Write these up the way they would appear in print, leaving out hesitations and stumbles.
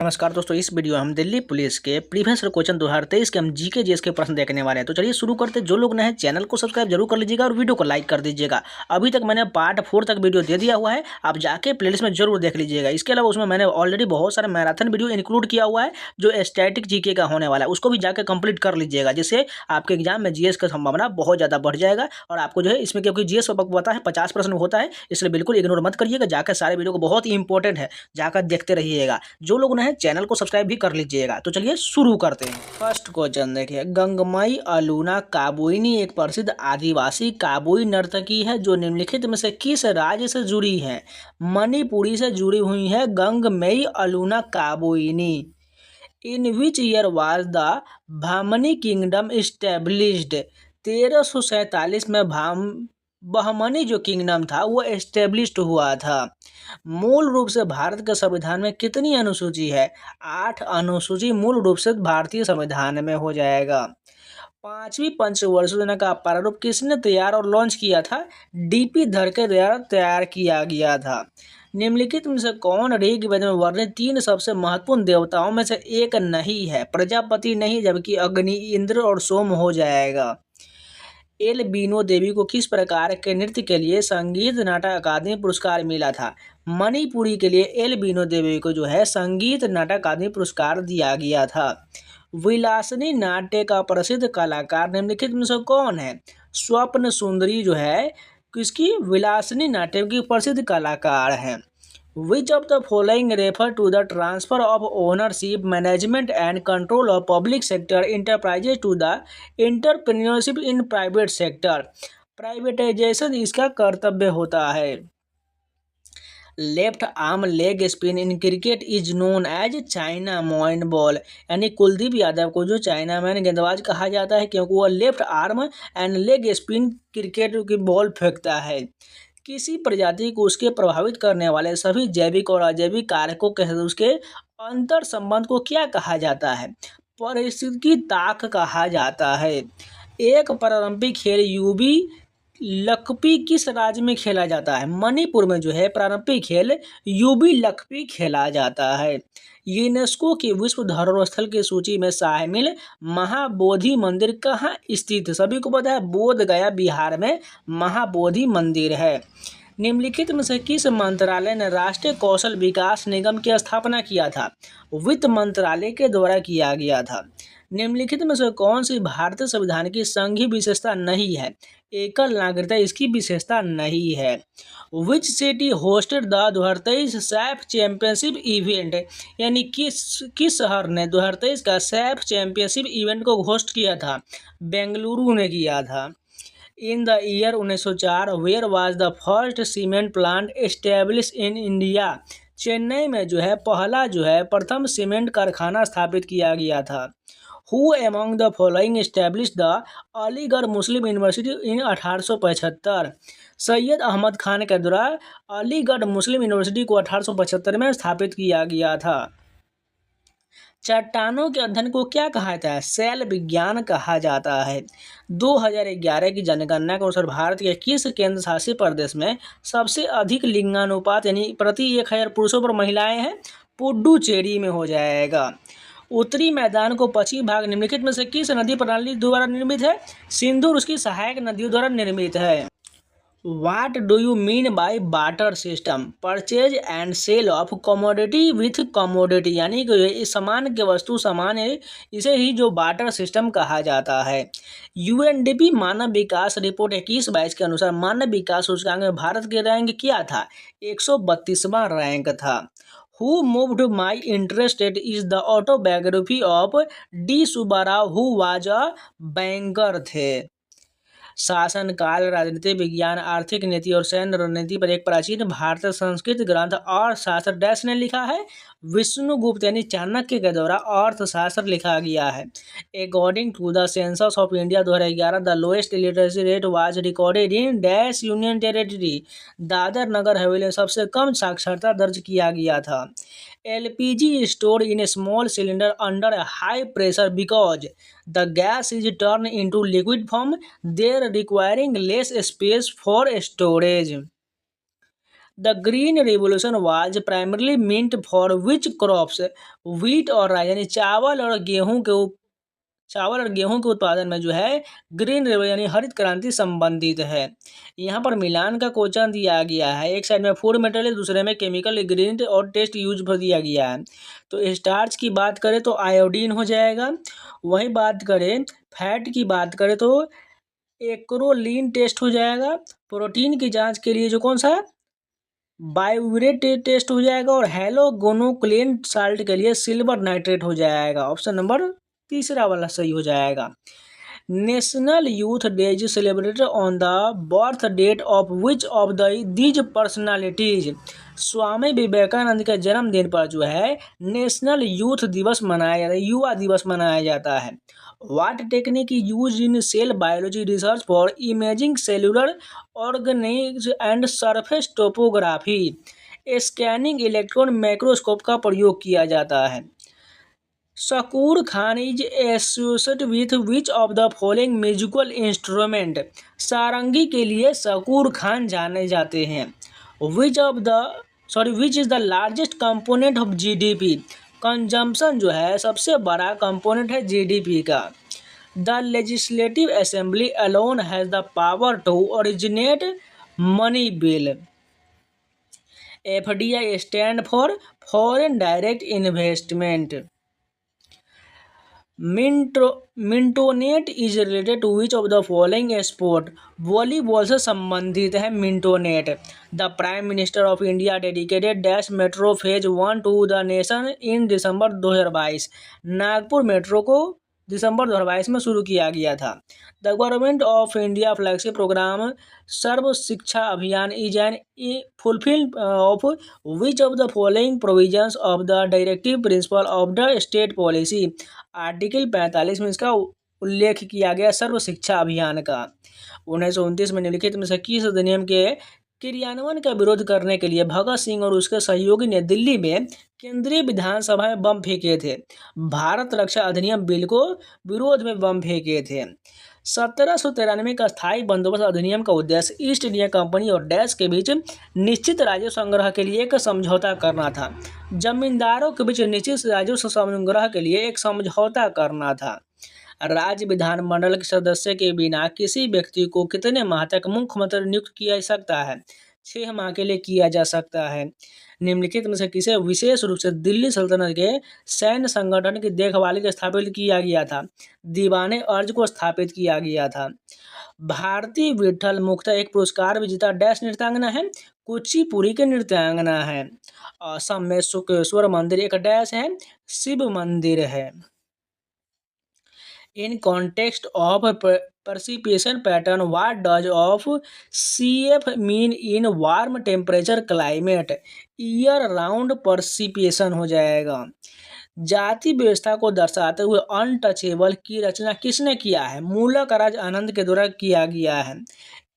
नमस्कार दोस्तों, इस वीडियो में हम दिल्ली पुलिस के प्रीवियस क्वेश्चन 2023 के हम जीके जीएस के प्रश्न देखने वाले हैं। तो चलिए शुरू करते हैं। जो लोग नए हैं चैनल को सब्सक्राइब जरूर कर लीजिएगा और वीडियो को लाइक कर दीजिएगा। अभी तक मैंने पार्ट 4 तक वीडियो दे दिया हुआ है, आप जाके प्लेलिस्ट में जरूर देख लीजिएगा। इसके अलावा उसमें मैंने ऑलरेडी बहुत सारे मैराथन वीडियो इंक्लूड किया हुआ है जो स्टैटिक जीके का होने वाला है, उसको भी जाकर कंप्लीट कर लीजिएगा, जिससे आपके एग्जाम में जीएस का संभावना बहुत ज़्यादा बढ़ जाएगा। और आपको जो है इसमें, क्योंकि जीएस पता है 50% होता है, इसलिए बिल्कुल इग्नोर मत करिएगा। जाकर सारे वीडियो को, बहुत ही इंपॉर्टेंट है, जाकर देखते रहिएगा। जो लोग नए हैं चैनल को सब्सक्राइब भी कर लीजिएगा। तो चलिए शुरू करते हैं। फर्स्ट क्वेश्चन देखिए, गंगमई अलूना काबुइनी एक प्रसिद्ध आदिवासी काबुई नर्तकी है जो निम्नलिखित में से किस राज्य से जुड़ी है? मणिपुरी से जुड़ी हुई है Gangmei Aluna Kabuini. In which year was the Bahmani kingdom established? 1347 में बहमनी जो किंगडम था वो एस्टेब्लिश्ड हुआ था। मूल रूप से भारत के संविधान में कितनी अनुसूची है? 8 अनुसूची मूल रूप से भारतीय संविधान में हो जाएगा। 5वीं पंचवर्षीय योजना का प्रारूप किसने तैयार और लॉन्च किया था? डीपी धर के द्वारा तैयार किया गया था। निम्नलिखित में से कौन ऋग्वेद में वर्णित 3 सबसे महत्वपूर्ण देवताओं में से एक नहीं है? प्रजापति नहीं, जबकि अग्नि, इंद्र और सोम हो जाएगा। एल बीनो देवी को किस प्रकार के नृत्य के लिए संगीत नाटक अकादमी पुरस्कार मिला था? मणिपुरी के लिए एल बीनो देवी को जो है संगीत नाटक अकादमी पुरस्कार दिया गया था। विलासिनी नाट्य का प्रसिद्ध कलाकार निम्नलिखित में से कौन है? स्वप्न सुंदरी जो है किसकी? विलासिनी नाट्य की प्रसिद्ध कलाकार है। Which of the following refer to the transfer of ownership, management and control of public sector enterprises to the entrepreneurship in private sector? Privatisation इसका कर्तव्य होता है। Left arm leg spin in cricket is known as chinaman ball, यानी कुलदीप यादव को जो China man गेंदबाज कहा जाता है क्योंकि वह left arm and leg spin cricket की बॉल फेंकता है। किसी प्रजाति को उसके प्रभावित करने वाले सभी जैविक और अजैविक कारकों के उसके अंतर संबंध को क्या कहा जाता है? परिस्थिति ताक कहा जाता है। एक पारंपरिक खेल यूबी लकपी किस राज्य में खेला जाता है? मणिपुर में जो है पारंपरिक खेल यूबी लकपी खेला जाता है। यूनेस्को की विश्व धरोहर स्थल की सूची में शामिल महाबोधि मंदिर कहाँ स्थित है? सभी को पता है बोध गया बिहार में महाबोधि मंदिर है। निम्नलिखित में से किस मंत्रालय ने राष्ट्रीय कौशल विकास निगम की स्थापना किया था? वित्त मंत्रालय के द्वारा किया गया था। निम्नलिखित में से कौन सी भारतीय संविधान की संघीय विशेषता नहीं है? एकल नागरिकता इसकी विशेषता नहीं है। Which city hosted the 2023 SAFF championship event, यानी किस शहर ने 2023 का सैफ चैंपियनशिप इवेंट को होस्ट किया था? बेंगलुरु ने किया था। In the year 1904 where was the first cement plant establish in India? Chennai में जो है पहला जो है प्रथम सीमेंट कारखाना स्थापित किया गया था। Who among the following established the Aligarh Muslim university in 1875? Syed Ahmad Khan के द्वारा अलीगढ़ मुस्लिम यूनिवर्सिटी को 1875 में स्थापित किया गया था। चट्टानों के अध्ययन को क्या कहा जाता है? शैल विज्ञान कहा जाता है। 2011 की जनगणना के अनुसार भारत के किस केंद्र शासित प्रदेश में सबसे अधिक लिंगानुपात यानी प्रति 1000 पुरुषों पर महिलाएं हैं? पुडुचेरी में हो जाएगा। उत्तरी मैदान को पश्चिमी भाग निम्नलिखित में से किस नदी प्रणाली द्वारा निर्मित है? सिंधु उसकी सहायक नदियों द्वारा निर्मित है। What do you mean by barter system? Purchase and sale of commodity with commodity, यानी कि सामान के वस्तु समान है, इसे ही जो बार्टर सिस्टम कहा जाता है। यूएनडीपी मानव विकास रिपोर्ट 21-22 के अनुसार मानव विकास सूचकांक में भारत के रैंक क्या था? 132वां रैंक था। Who moved my interested is the autobiography of D Subbarao who was a banker थे। शासनकाल, राजनीति विज्ञान, आर्थिक नीति और सैन्य रणनीति पर एक प्राचीन भारतीय संस्कृत ग्रंथ अर्थशास्त्र डैश ने लिखा है? विष्णुगुप्त यानी चाणक्य के द्वारा अर्थशास्त्र लिखा गया है। According to the census of India 2011 the lowest literacy rate was recorded in dash union territory? Dadra Nagar Haveli में सबसे कम साक्षरता दर्ज किया गया था। LPG stored in a small cylinder under a high pressure because the gas is turned into liquid form, there requiring less space for storage. The green revolution was primarily meant for which crops, wheat और rice, यानी चावल और गेहूं के उत्पादन में जो है ग्रीन रेवोल्यूशन यानी हरित क्रांति संबंधित है। यहाँ पर मिलान का क्वेश्चन दिया गया है, एक साइड में फूड मटेरियल, दूसरे में केमिकल इंग्रेडिएंट और टेस्ट यूज पर दिया गया है। तो स्टार्च की बात करें तो आयोडीन हो जाएगा, वहीं बात करें फैट की बात करें तो एक्रोलीन टेस्ट हो जाएगा, प्रोटीन की जांच के लिए जो कौन सा बायोवेरेट टेस्ट हो जाएगा, और हेलोगोनुक्लेन साल्ट के लिए सिल्वर नाइट्रेट हो जाएगा। ऑप्शन नंबर तीसरा वाला सही हो जाएगा। National youth day is celebrated on the birth date of which of the these personalities. Swami Vivekananda के जन्मदिन पर जो है नेशनल यूथ दिवस मनाया जाता है, युवा दिवस मनाया जाता है। What technique is used in cell biology research for imaging cellular organisms and surface topography? Scanning electron microscope का प्रयोग किया जाता है। Shakoor Khan is associated with which of the following musical instrument. Sarangi के लिए शकूर खान जाने जाते हैं। Which is the largest component of GDP. Consumption जो है सबसे बड़ा कंपोनेंट है जीडीपी का। The legislative assembly alone has the power to originate money bill. FDI stand for foreign direct investment. Mintonette is related to which of the following sport. Volleyball से संबंधित है mintonette. The prime minister of India dedicated dash metro phase 1 to the nation in December 2022। Nagpur metro को दिसंबर 2022 में शुरू किया गया था। The government of India flagship programme Sarva Shiksha Abhiyan is an fulfil of which of the following provisions of the directive principle of the state policy. Article 45 में इसका उल्लेख किया गया सर्व शिक्षा अभियान का। 1929 में निम्नलिखित में से किस अधिनियम के क्रियान्वयन का विरोध करने के लिए भगत सिंह और उसके सहयोगी ने दिल्ली में केंद्रीय विधानसभा में बम फेंके थे? भारत रक्षा अधिनियम बिल को विरोध में बम फेंके थे। 1793 का स्थायी बंदोबस्त अधिनियम का उद्देश्य ईस्ट इंडिया कंपनी और डैश के बीच निश्चित राजस्व संग्रह के लिए एक समझौता करना था। जमींदारों के बीच निश्चित राजस्व संग्रह के लिए एक समझौता करना था। राज्य विधानमंडल के सदस्य के बिना किसी व्यक्ति को कितने माह तक मुख्यमंत्री नियुक्त किया जा सकता है? 6 माह के लिए किया जा सकता है। निम्नलिखित में से किसे विशेष रूप से दिल्ली सल्तनत के सैन्य संगठन की देखभाल के स्थापित किया गया था? दीवाने अर्ज को स्थापित किया गया था। भारती विठल मुख्ता एक पुरस्कार विजेता डैश नृत्यांगना है? कुचिपुड़ी के नृत्यांगना है। असम में शुक्रेश्वर मंदिर एक डैश है? शिव मंदिर है। In context of precipitation pattern, what does of CF mean in warm temperature climate? Year round precipitation हो जाएगा। जाति व्यवस्था को दर्शाते हुए अनटचेबल की रचना किसने किया है? मूलक राज आनंद के द्वारा किया गया है।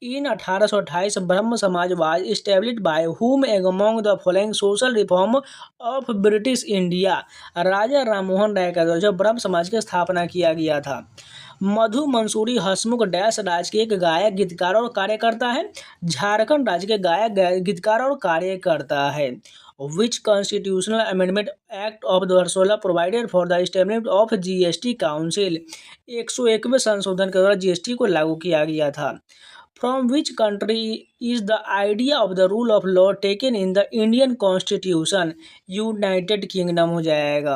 इन 1828 Brahmo Samaj was established by whom among the following social reform of British India. Raja Rammohan Roy का द्वारा ब्रह्म समाज की स्थापना किया गया था। मधु मंसूरी हसमुख डैश राज्य के एक गायक गीतकार और कार्यकर्ता है? झारखंड राज्य के गायक गीतकार और कार्यकर्ता है। Which constitutional amendment act of 2016 provided for the establishment of GST council. 101वें संशोधन के द्वारा जीएसटी को लागू किया गया था। From which country is the idea of the rule of law taken in the Indian Constitution? United Kingdom हो जाएगा।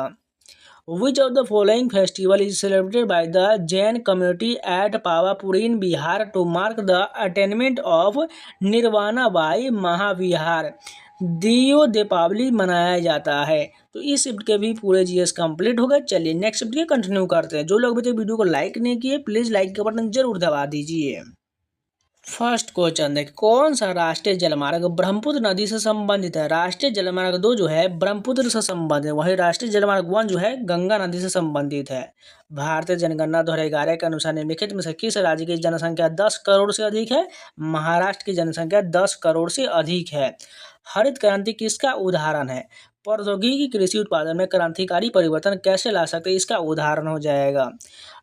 Which of the following festival is celebrated by the Jain community at Pawapur in Bihar to mark the attainment of Nirvana by महाविहार? दियो दीपावली मनाया जाता है। तो इस shift के भी पूरे जीएस कंप्लीट हो गए। चलिए नेक्स्ट शिफ्ट के कंटिन्यू करते हैं। जो लोग अभी तक वीडियो को लाइक नहीं किए प्लीज़ लाइक का बटन जरूर दबा दीजिए। फर्स्ट क्वेश्चन देख, कौन सा राष्ट्रीय जलमार्ग ब्रह्मपुत्र नदी से संबंधित है? राष्ट्रीय जलमार्ग 2 जो है ब्रह्मपुत्र से संबंधित है, वहीं राष्ट्रीय जलमार्ग 1 जो है गंगा नदी से संबंधित है। भारतीय जनगणना 2011 के अनुसार निम्नलिखित में से किस राज्य की जनसंख्या 10 करोड़ से अधिक है? महाराष्ट्र की जनसंख्या 10 करोड़ से अधिक है। हरित क्रांति किसका उदाहरण है? प्रौद्योगिकी कृषि उत्पादन में क्रांतिकारी परिवर्तन कैसे ला सकते हैं, इसका उदाहरण हो जाएगा।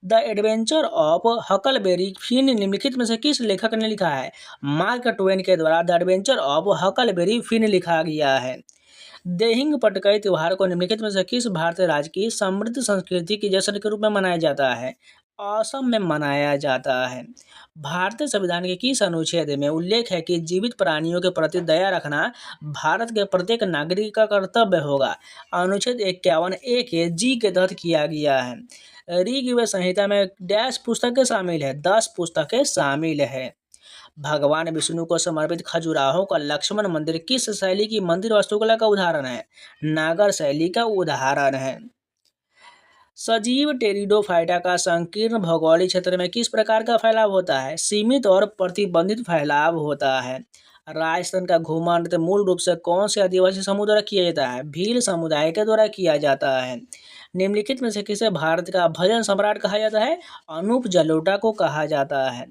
The adventure of Huckleberry Finn निम्नलिखित में से किस लेखक ने लिखा है? मार्क ट्वेन के द्वारा the adventure of Huckleberry Finn लिखा गया है। देहिंग पटकई त्योहार को निम्नलिखित में से किस भारतीय राज्य की समृद्ध संस्कृति के जश्न के रूप में मनाया जाता है? असम में मनाया जाता है। भारतीय संविधान के किस अनुच्छेद में उल्लेख है कि जीवित प्राणियों के प्रति दया रखना भारत के प्रत्येक नागरिक का कर्तव्य होगा? अनुच्छेद 51A के जी के तहत किया गया है। ऋग्वेद संहिता में डैश पुस्तकें शामिल है? 10 पुस्तकें शामिल है। भगवान विष्णु को समर्पित खजुराहो का लक्ष्मण मंदिर किस शैली की मंदिर वास्तुकला का उदाहरण है? नागर शैली का उदाहरण है। सजीव टेरिडोफाइटा का संकीर्ण भौगोलिक क्षेत्र में किस प्रकार का फैलाव होता है? सीमित और प्रतिबंधित फैलाव होता है। राजस्थान का घूमर नृत्य मूल रूप से कौन से आदिवासी समूह द्वारा किया जाता है? भील समुदाय के द्वारा किया जाता है। निम्नलिखित में से किसे भारत का भजन सम्राट कहा जाता है? अनूप जलोटा को कहा जाता है।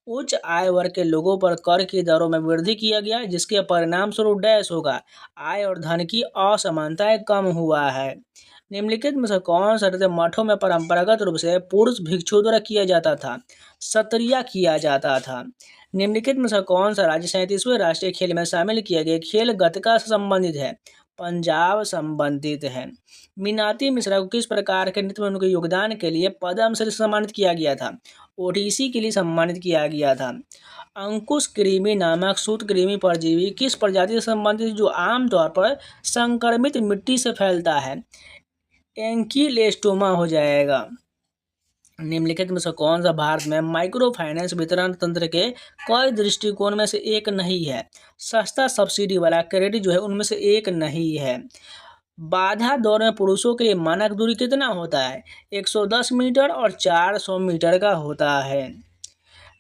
उच्च आय वर्ग के लोगों पर कर की दरों में वृद्धि किया गया, जिसके परिणाम स्वरूप डैश होगा, आय और धन की असमानताएं कम हुआ है। निम्नलिखित में से कौन सा नृत्य मठों में परंपरागत रूप से पुरुष भिक्षुओं द्वारा किया जाता था? सत्रिया किया जाता था। निम्नलिखित में से कौन सा राज्य 37वें राष्ट्रीय खेल में शामिल किए गए खेल गतका से संबंधित है? पंजाब संबंधित है। मीनाती मिश्रा को किस प्रकार के नृत्य में उनके योगदान के लिए पद्मश्री से सम्मानित किया गया था? ओडिसी के लिए सम्मानित किया गया था। अंकुश कृमि नामक सूत्रकृमि परजीवी किस प्रजाति से संबंधित जो आमतौर पर संक्रमित मिट्टी से फैलता है? एंकीलेस्टोमा हो जाएगा। निम्नलिखित में से कौन सा भारत में माइक्रो फाइनेंस वितरण तंत्र के कई दृष्टिकोण में से एक नहीं है? सस्ता सब्सिडी वाला क्रेडिट जो है उनमें से एक नहीं है। बाधा दौड़ में पुरुषों के लिए मानक दूरी कितना होता है? 110 मीटर और 400 मीटर का होता है।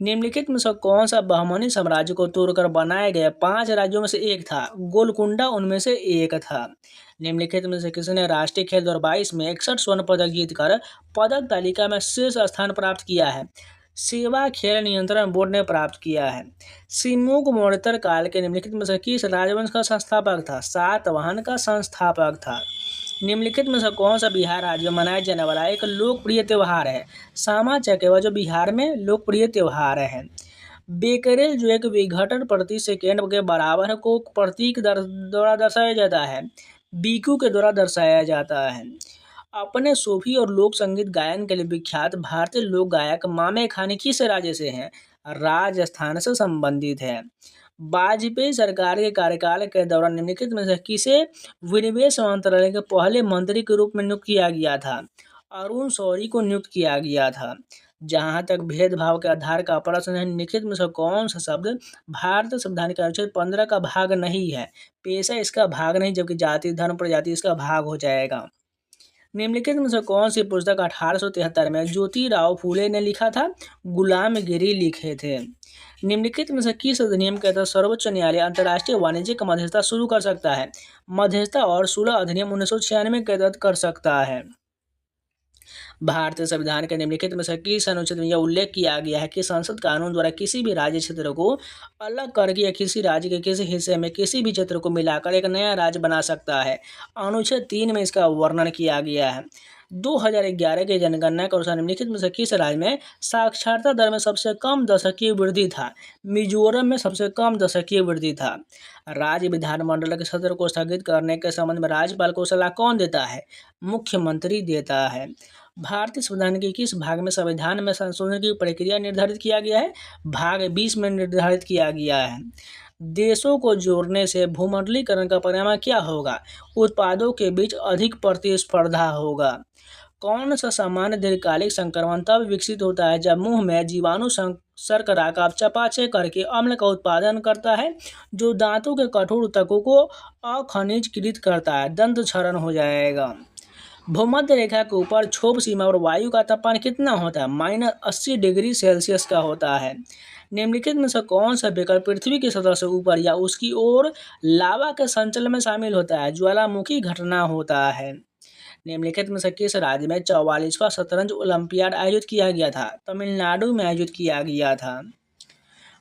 निम्नलिखित में से कौन सा बहमनी साम्राज्य को तोड़कर बनाए गए 5 राज्यों में से एक था? गोलकुंडा उनमें से एक था। निम्नलिखित में से किसने राष्ट्रीय खेल 2022 में 61 स्वर्ण पदक जीतकर पदक तालिका में शीर्ष स्थान प्राप्त किया है? सेवा खेल नियंत्रण बोर्ड ने प्राप्त किया है। सिमुक मौर्य काल के निम्नलिखित में से किस राजवंश का संस्थापक था? सातवाहन का संस्थापक था। निम्नलिखित में से कौन सा बिहार राज्य में मनाया जाने वाला एक लोकप्रिय त्यौहार है? सामा चकेवा जो बिहार में लोकप्रिय त्यौहार है। बेकरेल जो एक विघटन प्रति सेकेंड के बराबर को प्रतीक द्वारा दर्शाया जाता है? बीकू के द्वारा दर्शाया जाता है। अपने सूफी और लोक संगीत गायन के लिए विख्यात भारतीय लोक गायक मामे खानी किस राज्य से हैं? राजस्थान से संबंधित है। वाजपेयी सरकार के कार्यकाल के दौरान निम्नलिखित में से किसे विनिवेश मंत्रालय के पहले मंत्री के रूप में नियुक्त किया गया था? अरुण शौरी को नियुक्त किया गया था। जहां तक भेदभाव के आधार का प्रश्न है, निम्नलिखित में से कौन सा शब्द भारतीय संविधान के अनुच्छेद 15 का भाग नहीं है? पेशा इसका भाग नहीं, जबकि जाति धर्म प्रजाति इसका भाग हो जाएगा। निम्नलिखित में से कौन सी पुस्तक 1873 में ज्योतिराव फूले ने लिखा था? गुलामगिरी लिखे थे। निम्नलिखित में से किस अधिनियम के तहत सर्वोच्च न्यायालय अंतर्राष्ट्रीय वाणिज्यिक मध्यस्थता शुरू कर सकता है? मध्यस्थता और सुलह अधिनियम 1996 के तहत कर सकता है। भारतीय संविधान के निम्नलिखित में से किस अनुच्छेद में यह उल्लेख किया गया है कि संसद कानून द्वारा किसी भी राज्य क्षेत्र को अलग करके या किसी राज्य के किसी हिस्से में किसी भी क्षेत्र को मिलाकर एक नया राज्य बना सकता है? अनुच्छेद 3 में इसका वर्णन किया गया है। 2011 की जनगणना के अनुसार निम्नलिखित में से किस राज्य में साक्षरता दर में सबसे कम दशकीय वृद्धि था? मिजोरम में सबसे कम दशकीय वृद्धि था। राज्य विधानमंडल के सत्र को स्थगित करने के संबंध में राज्यपाल को सलाह कौन देता है? मुख्यमंत्री देता है। भारतीय संविधान के किस भाग में संविधान में संशोधन की प्रक्रिया निर्धारित किया गया है? भाग 20 में निर्धारित किया गया है। देशों को जोड़ने से भूमंडलीकरण का परिणाम क्या होगा? उत्पादों के बीच अधिक प्रतिस्पर्धा होगा। कौन सा सामान्य दीर्घकालिक संक्रमण तब विकसित होता है जब मुंह में जीवाणु शर्करा का चपाचय करके अम्ल का उत्पादन करता है, जो दांतों के कठोर ऊतकों को अखनिजीकृत करता है? दंत क्षरण हो जाएगा। भूमध्य रेखा के ऊपर क्षोभ सीमा और वायु का तापमान कितना होता है? -80 डिग्री सेल्सियस का होता है। निम्नलिखित में से कौन सा विकल्प पृथ्वी की सतह से ऊपर या उसकी ओर लावा के संचलन में शामिल होता है? ज्वालामुखी घटना होता है। निम्नलिखित में से किस राज्य में 44वां शतरंज ओलंपियाड आयोजित किया गया था? तमिलनाडु में आयोजित किया गया था।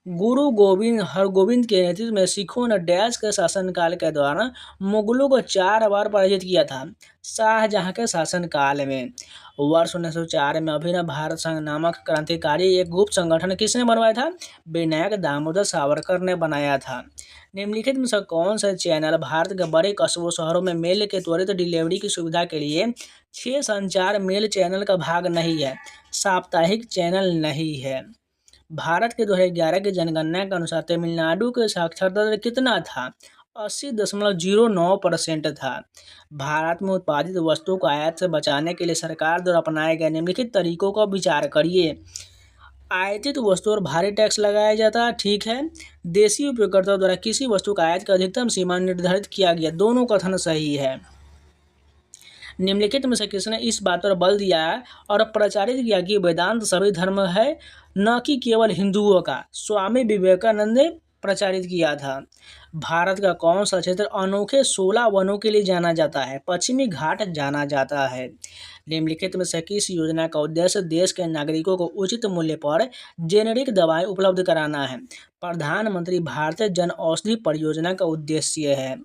गुरु गोविंद हरगोविंद के नेतृत्व में सिखों ने डैश के शासनकाल के दौरान मुगलों को 4 बार पराजित किया था। शाहजहां के शासनकाल में वर्ष 1904 में अभिनव भारत संघ नामक क्रांतिकारी एक गुप्त संगठन किसने बनवाया था? विनायक दामोदर सावरकर ने बनाया था। निम्नलिखित में से कौन सा चैनल भारत के बड़े कस्बों शहरों में मेल के त्वरित डिलीवरी की सुविधा के लिए 6 संचार मेल चैनल का भाग नहीं है? साप्ताहिक चैनल नहीं है। भारत के 2011 की जनगणना के अनुसार तमिलनाडु के साक्षरता दर कितना था? 80.09% था। भारत में उत्पादित वस्तुओं को आयात से बचाने के लिए सरकार द्वारा अपनाए गए निम्नलिखित तरीकों का विचार करिए। आयातित वस्तुओं पर भारी टैक्स लगाया जाता है, ठीक है। देशी उपयोगकर्ताओं द्वारा किसी वस्तु का आयात की अधिकतम सीमा निर्धारित किया गया, दोनों कथन सही है। निम्नलिखित में से किसने इस बात पर बल दिया और प्रचारित किया कि वेदांत सभी धर्म है, न कि केवल हिंदुओं का? स्वामी विवेकानंद ने प्रचारित किया था। भारत का कौन सा क्षेत्र अनोखे 16 वनों के लिए जाना जाता है? पश्चिमी घाट जाना जाता है। निम्नलिखित में से किस योजना का उद्देश्य देश के नागरिकों को उचित मूल्य पर जेनेरिक दवाएं उपलब्ध कराना है? प्रधानमंत्री भारतीय जन औषधि परियोजना का उद्देश्य है।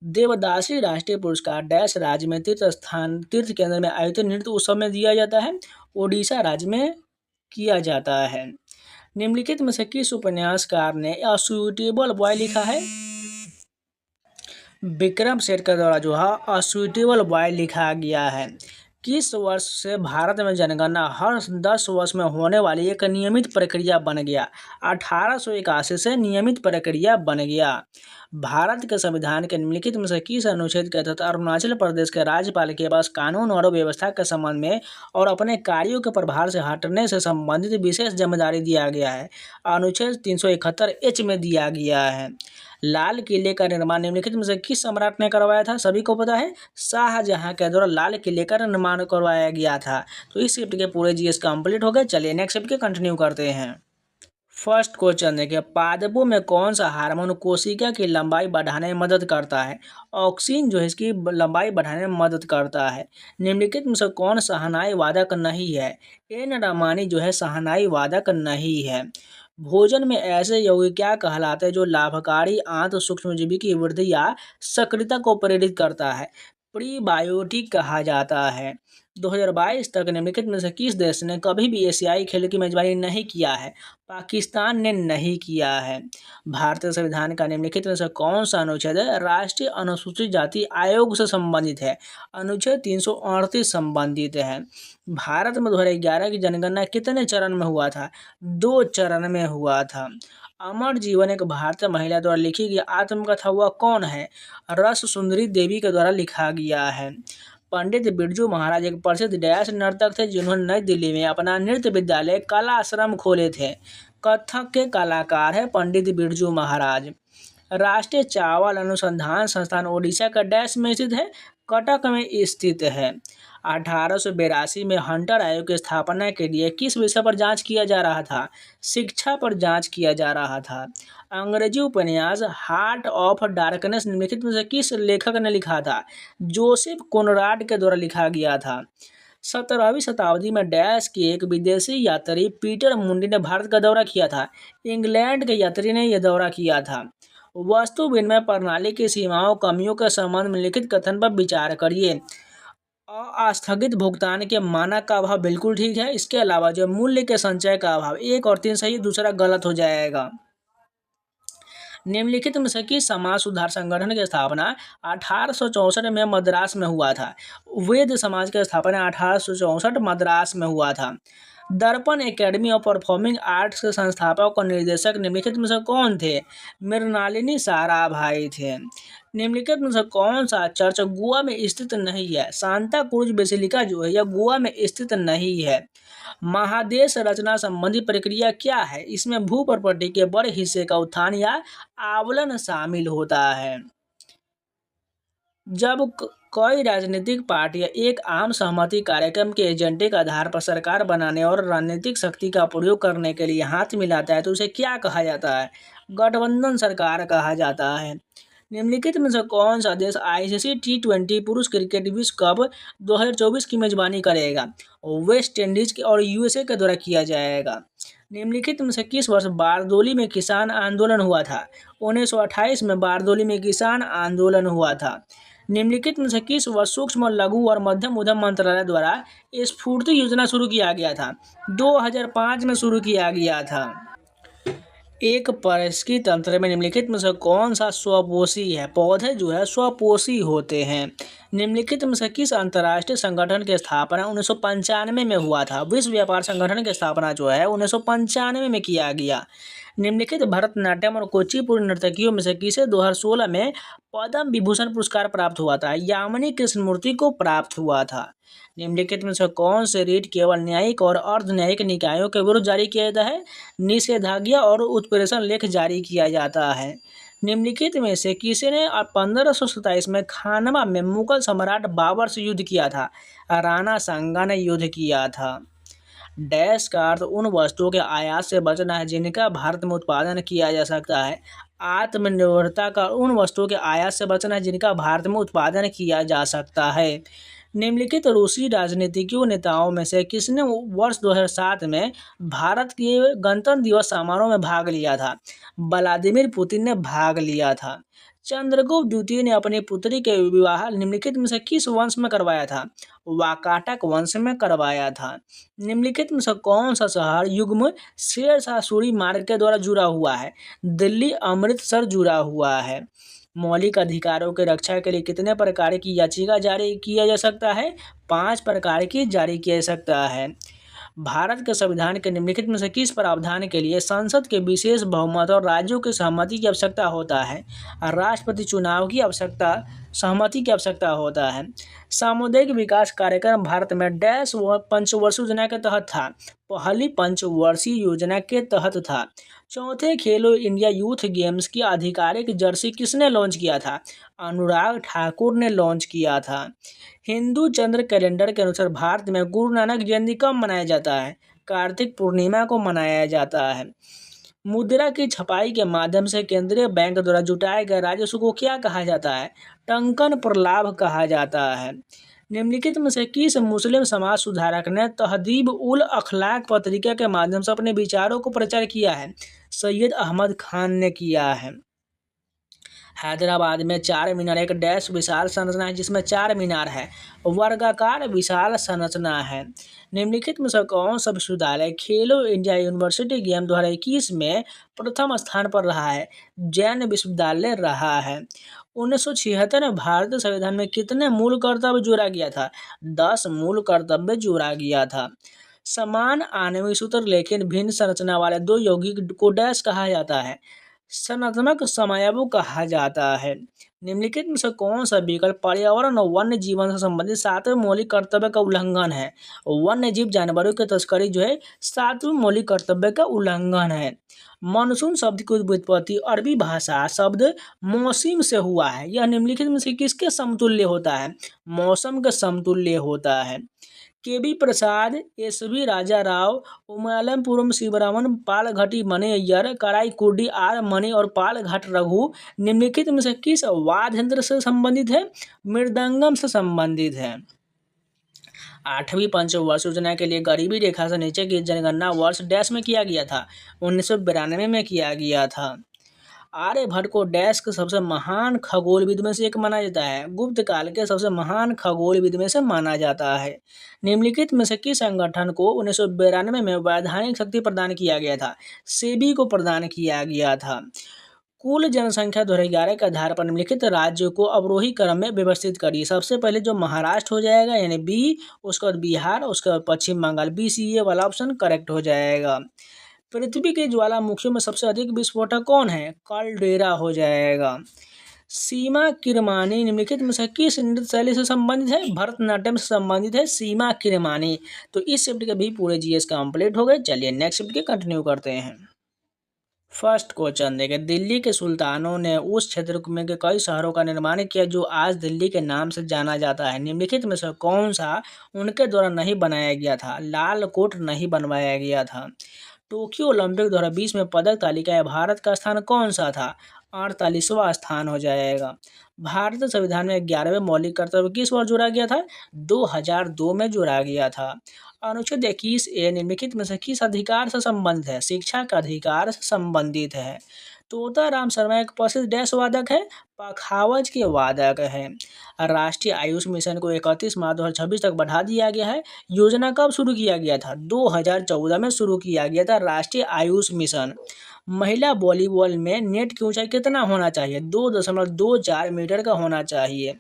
देवदासी राष्ट्रीय पुरस्कार डैश राज्य में तीर्थ केंद्र में आयोजित नृत्य उत्सव में दिया जाता है? ओडिशा राज्य में किया जाता है। निम्नलिखित में से किस उपन्यासकार ने अ सुइटेबल बॉय लिखा है? विक्रम सेठ के द्वारा जो है अ सुइटेबल बॉय लिखा गया है। किस वर्ष से भारत में जनगणना हर 10 वर्ष में होने वाली एक नियमित प्रक्रिया बन गया? 1881 से नियमित प्रक्रिया बन गया। भारत के संविधान के निम्नलिखित में से किस अनुच्छेद के तहत अरुणाचल प्रदेश के राज्यपाल के पास कानून और व्यवस्था के संबंध में और अपने कार्यों के प्रभार से हटने से संबंधित विशेष जिम्मेदारी दिया गया है? अनुच्छेद 371 में दिया गया है। लाल किले का निर्माण निम्नलिखित में से किस सम्राट ने करवाया था? सभी को पता है, शाहजहां के द्वारा लाल किले का निर्माण करवाया गया था। तो इस शिफ्ट के पूरे जीएस कंप्लीट हो गए। चलिए नेक्स्ट शिफ्ट के कंटिन्यू करते हैं। फर्स्ट क्वेश्चन देखिए, पादपों में कौन सा हार्मोन कोशिका की लंबाई बढ़ाने में मदद करता है? ऑक्सिन जो है इसकी लंबाई बढ़ाने में मदद करता है। निम्नलिखित में से कौन शहनाई वादक नहीं है? एन रमानी जो है शहनाई वादक नहीं है। भोजन में ऐसे यौगिक क्या कहलाते हैं जो लाभकारी आंत सूक्ष्मजीवी की वृद्धि या सक्रियता को प्रेरित करता है? प्रीबायोटिक कहा जाता है। 2022 तक निम्नलिखित में से किस देश ने कभी भी एशियाई खेल की मेजबानी नहीं किया है? पाकिस्तान ने नहीं किया है। भारतीय संविधान का निम्नलिखित में से कौन सा अनुच्छेद राष्ट्रीय अनुसूचित जाति आयोग से संबंधित है? अनुच्छेद 338 संबंधित है। भारत में 2011 की जनगणना कितने चरण में हुआ था? 2 चरण में हुआ था। अमर जीवन एक भारतीय महिला द्वारा लिखी गई आत्मकथा वह कौन है? रस सुंदरी देवी के द्वारा लिखा गया है। पंडित बिरजू महाराज एक प्रसिद्ध डैश नर्तक थे जिन्होंने नई दिल्ली में अपना नृत्य विद्यालय कला आश्रम खोले थे। कथक के कलाकार है पंडित बिरजू महाराज। राष्ट्रीय चावल अनुसंधान संस्थान ओडिशा का डैश में स्थित है? कटक में स्थित है। 1882 में हंटर आयोग की स्थापना के लिए किस विषय पर जांच किया जा रहा था? शिक्षा पर जांच किया जा रहा था। अंग्रेजी उपन्यास हार्ट ऑफ डार्कनेस निम्नलिखित में से किस लेखक ने लिखा था? जोसेफ कोनराड के द्वारा लिखा गया था। 17वीं शताब्दी में डैश के एक विदेशी यात्री पीटर मुंडी ने भारत का दौरा किया था। इंग्लैंड के यात्री ने यह दौरा किया था। वस्तु विनिमय प्रणाली की सीमाओं कमियों के संबंध में लिखित कथन पर विचार करिए। अस्थगित भुगतान के मानक का अभाव बिल्कुल ठीक है। इसके अलावा जो मूल्य के संचय का अभाव, 1 और 3 सही, दूसरा गलत हो जाएगा। निम्नलिखित में से किस समाज सुधार संगठन की स्थापना 1864 में मद्रास में हुआ था? वेद समाज की स्थापना 1864 मद्रास में हुआ था। दर्पण एकेडमी ऑफ परफॉर्मिंग आर्ट्स के संस्थापक और निर्देशक निम्नलिखित में से कौन थे? मृणालिनी साराभाई थे। निम्नलिखित में से कौन सा चर्च गोवा में स्थित नहीं है? सांता क्रूज बेसिलिका जो है यह गोवा में स्थित नहीं है। महादेश रचना संबंधी प्रक्रिया क्या है? इसमें भू प्रॉपर्टी के बड़े हिस्से का उत्थान या आवलन शामिल होता है। जब कोई राजनीतिक पार्टी एक आम सहमति कार्यक्रम के एजेंडे के आधार पर सरकार बनाने और राजनीतिक शक्ति का प्रयोग करने के लिए हाथ मिलाता है तो उसे क्या कहा जाता है? गठबंधन सरकार कहा जाता है। निम्नलिखित में से कौन सा देश आईसीसी T20 पुरुष क्रिकेट विश्व कप 2024 की मेजबानी करेगा? वेस्ट इंडीज और यूएसए के द्वारा किया जाएगा। निम्नलिखित में से किस वर्ष बारदोली में किसान आंदोलन हुआ था? 1928 में बारदोली में किसान आंदोलन हुआ था। निम्नलिखित में से किस वर्ष सूक्ष्म लघु और मध्यम उद्यम मंत्रालय द्वारा स्फूर्ति योजना शुरू किया गया था? 2005 में शुरू किया गया था। एक पारिस्थितिकी तंत्र में निम्नलिखित में से कौन सा स्वपोषी है? पौधे जो है स्वपोषी होते हैं। निम्नलिखित में से किस अंतर्राष्ट्रीय संगठन की स्थापना 1995 में हुआ था? विश्व व्यापार संगठन की स्थापना जो है 1995 में किया गया। निम्नलिखित भरतनाट्यम और कुचिपुड़ी नर्तकियों में से किसे 2016 में पद्म विभूषण पुरस्कार प्राप्त हुआ था? यामिनी कृष्णमूर्ति को प्राप्त हुआ था। निम्नलिखित में से कौन से रीट केवल न्यायिक और अर्ध न्यायिक निकायों के विरुद्ध जारी किया जाता है? निषेधाज्ञा और उत्प्रेषण लेख जारी किया जाता है। निम्नलिखित में से किसी ने 1527 में खानवा में मुगल सम्राट बाबर से युद्ध किया था? राणा सांगा ने युद्ध किया था। डैश का अर्थ उन वस्तुओं के आयात से बचना है जिनका भारत में उत्पादन किया जा सकता है। आत्मनिर्भरता का उन वस्तुओं के आयात से बचना है जिनका भारत में उत्पादन किया जा सकता है। निम्नलिखित रूसी राजनीतिज्ञों नेताओं में से किसने वर्ष 2007 में भारत के गणतंत्र दिवस समारोह में भाग लिया था? व्लादिमीर पुतिन ने भाग लिया था। चंद्रगुप्त द्वितीय ने अपनी पुत्री के विवाह निम्नलिखित में से किस वंश में करवाया था? वाकाटक वंश में करवाया था। निम्नलिखित में से कौन सा शहर युग्म शेरशाह सूरी मार्ग के द्वारा जुड़ा हुआ है? दिल्ली अमृतसर जुड़ा हुआ है। मौलिक अधिकारों की रक्षा के लिए कितने प्रकार की याचिका जारी किया जा सकता है? 5 प्रकार की जारी किया जा सकता है। भारत के संविधान के निम्नलिखित में से किस प्रावधान के लिए संसद के विशेष बहुमत और राज्यों की सहमति की आवश्यकता होता है? राष्ट्रपति चुनाव की सहमति की आवश्यकता होता है। सामुदायिक विकास कार्यक्रम भारत में डैश पंचवर्षीय योजना के तहत था? पहली पंचवर्षीय योजना के तहत था। चौथे खेलो इंडिया यूथ गेम्स की आधिकारिक जर्सी किसने लॉन्च किया था? अनुराग ठाकुर ने लॉन्च किया था। हिंदू चंद्र कैलेंडर के अनुसार भारत में गुरु नानक जयंती कब मनाया जाता है? कार्तिक पूर्णिमा को मनाया जाता है। मुद्रा की छपाई के माध्यम से केंद्रीय बैंक द्वारा जुटाए गए राजस्व को क्या कहा जाता है? टंकन प्रलाभ कहा जाता है। निम्नलिखित में से किस मुस्लिम समाज सुधारक ने तहदीब उल अखलाक पत्रिका के माध्यम से अपने विचारों को प्रचार किया है? सैयद अहमद खान ने किया है। हैदराबाद में 4 मीनार एक डैश विशाल संरचना है जिसमें 4 मीनार है। वर्गाकार विशाल संरचना है। निम्नलिखित में से कौन सा विश्वविद्यालय खेलो इंडिया यूनिवर्सिटी गेम 2021 में प्रथम स्थान पर रहा है? जैन विश्वविद्यालय रहा है। 1976 में भारतीय संविधान में कितने मूल कर्तव्य जोड़ा गया था? 10 मूल कर्तव्य जोड़ा गया था। समान आणविक सूत्र लेकिन भिन्न संरचना वाले दो यौगिक को डैश कहा जाता है? संरचनात्मक समयावु कहा जाता है। निम्नलिखित में से कौन सा विकल्प पर्यावरण और वन्य जीवन से संबंधित 7वें मौलिक कर्तव्य का उल्लंघन है? वन्य जीव जानवरों की तस्करी जो है 7वें मौलिक कर्तव्य का उल्लंघन है। मानसून शब्द की व्युत्पत्ति अरबी भाषा शब्द मौसम से हुआ है। यह निम्नलिखित में से किसके समतुल्य होता है? मौसम के समतुल्य होता है। KB Prasad, SV Raja Rao, Umayalpuram Sivaraman, Palghat Mani Iyer, Karaikudi R Mani और पालघाट रघु निम्नलिखित में से किस वाद्य यंत्र से संबंधित है? मृदंगम से संबंधित है। 8वीं पंचवर्षीय योजना के लिए गरीबी रेखा से नीचे की जनगणना वर्ष डैश में किया गया था? 1992 में किया गया था। आर्यभट्ट को डैश के सबसे महान खगोलविद में से एक माना जाता है? गुप्त काल के सबसे महान खगोलविद में से माना जाता है। निम्नलिखित में से किस संगठन को 1992 में वैधानिक शक्ति प्रदान किया गया था? सेबी को प्रदान किया गया था। कुल जनसंख्या 2011 के आधार पर निम्नलिखित राज्यों को अवरोही क्रम में व्यवस्थित करिए। सबसे पहले जो महाराष्ट्र हो जाएगा यानी बी, उसके बाद बिहार, उसके बाद पश्चिम बंगाल। BCA वाला ऑप्शन करेक्ट हो जाएगा। पृथ्वी के ज्वालामुखियों में सबसे अधिक विस्फोटक कौन है? कैल्डेरा हो जाएगा। सीमा किरमानी निम्नलिखित में से किस नृत्य शैली से संबंधित है? भरतनाट्यम से संबंधित है सीमा किरमानी। तो इस शिफ्ट के भी पूरे GS कंप्लीट हो गए। चलिए नेक्स्ट शिफ्ट के कंटिन्यू करते हैं। फर्स्ट क्वेश्चन देखें, दिल्ली के सुल्तानों ने उस क्षेत्र में के कई शहरों का निर्माण किया जो आज दिल्ली के नाम से जाना जाता है। निम्नलिखित में से कौन सा उनके द्वारा नहीं बनाया गया था? लाल कोट नहीं बनवाया गया था। टोक्यो ओलंपिक 2020 में पदक तालिका में भारत का स्थान कौन सा था? 48वां स्थान हो जाएगा। भारतीय संविधान में 11वें मौलिक कर्तव्य किस वर्ष जोड़ा गया था? 2002 में जोड़ा गया था। अनुच्छेद 21A निम्नलिखित में से किस अधिकार से संबंधित है? शिक्षा का अधिकार से संबंधित है। तोताराम शर्मा एक प्रसिद्ध डैश वादक है? पखावज के वादक है। राष्ट्रीय आयुष मिशन को 31 मार्च 2026 तक बढ़ा दिया गया है। योजना कब शुरू किया गया था? 2014 में शुरू किया गया था राष्ट्रीय आयुष मिशन। महिला वॉलीबॉल में नेट की ऊंचाई कितना होना चाहिए? 2.24 मीटर का होना चाहिए।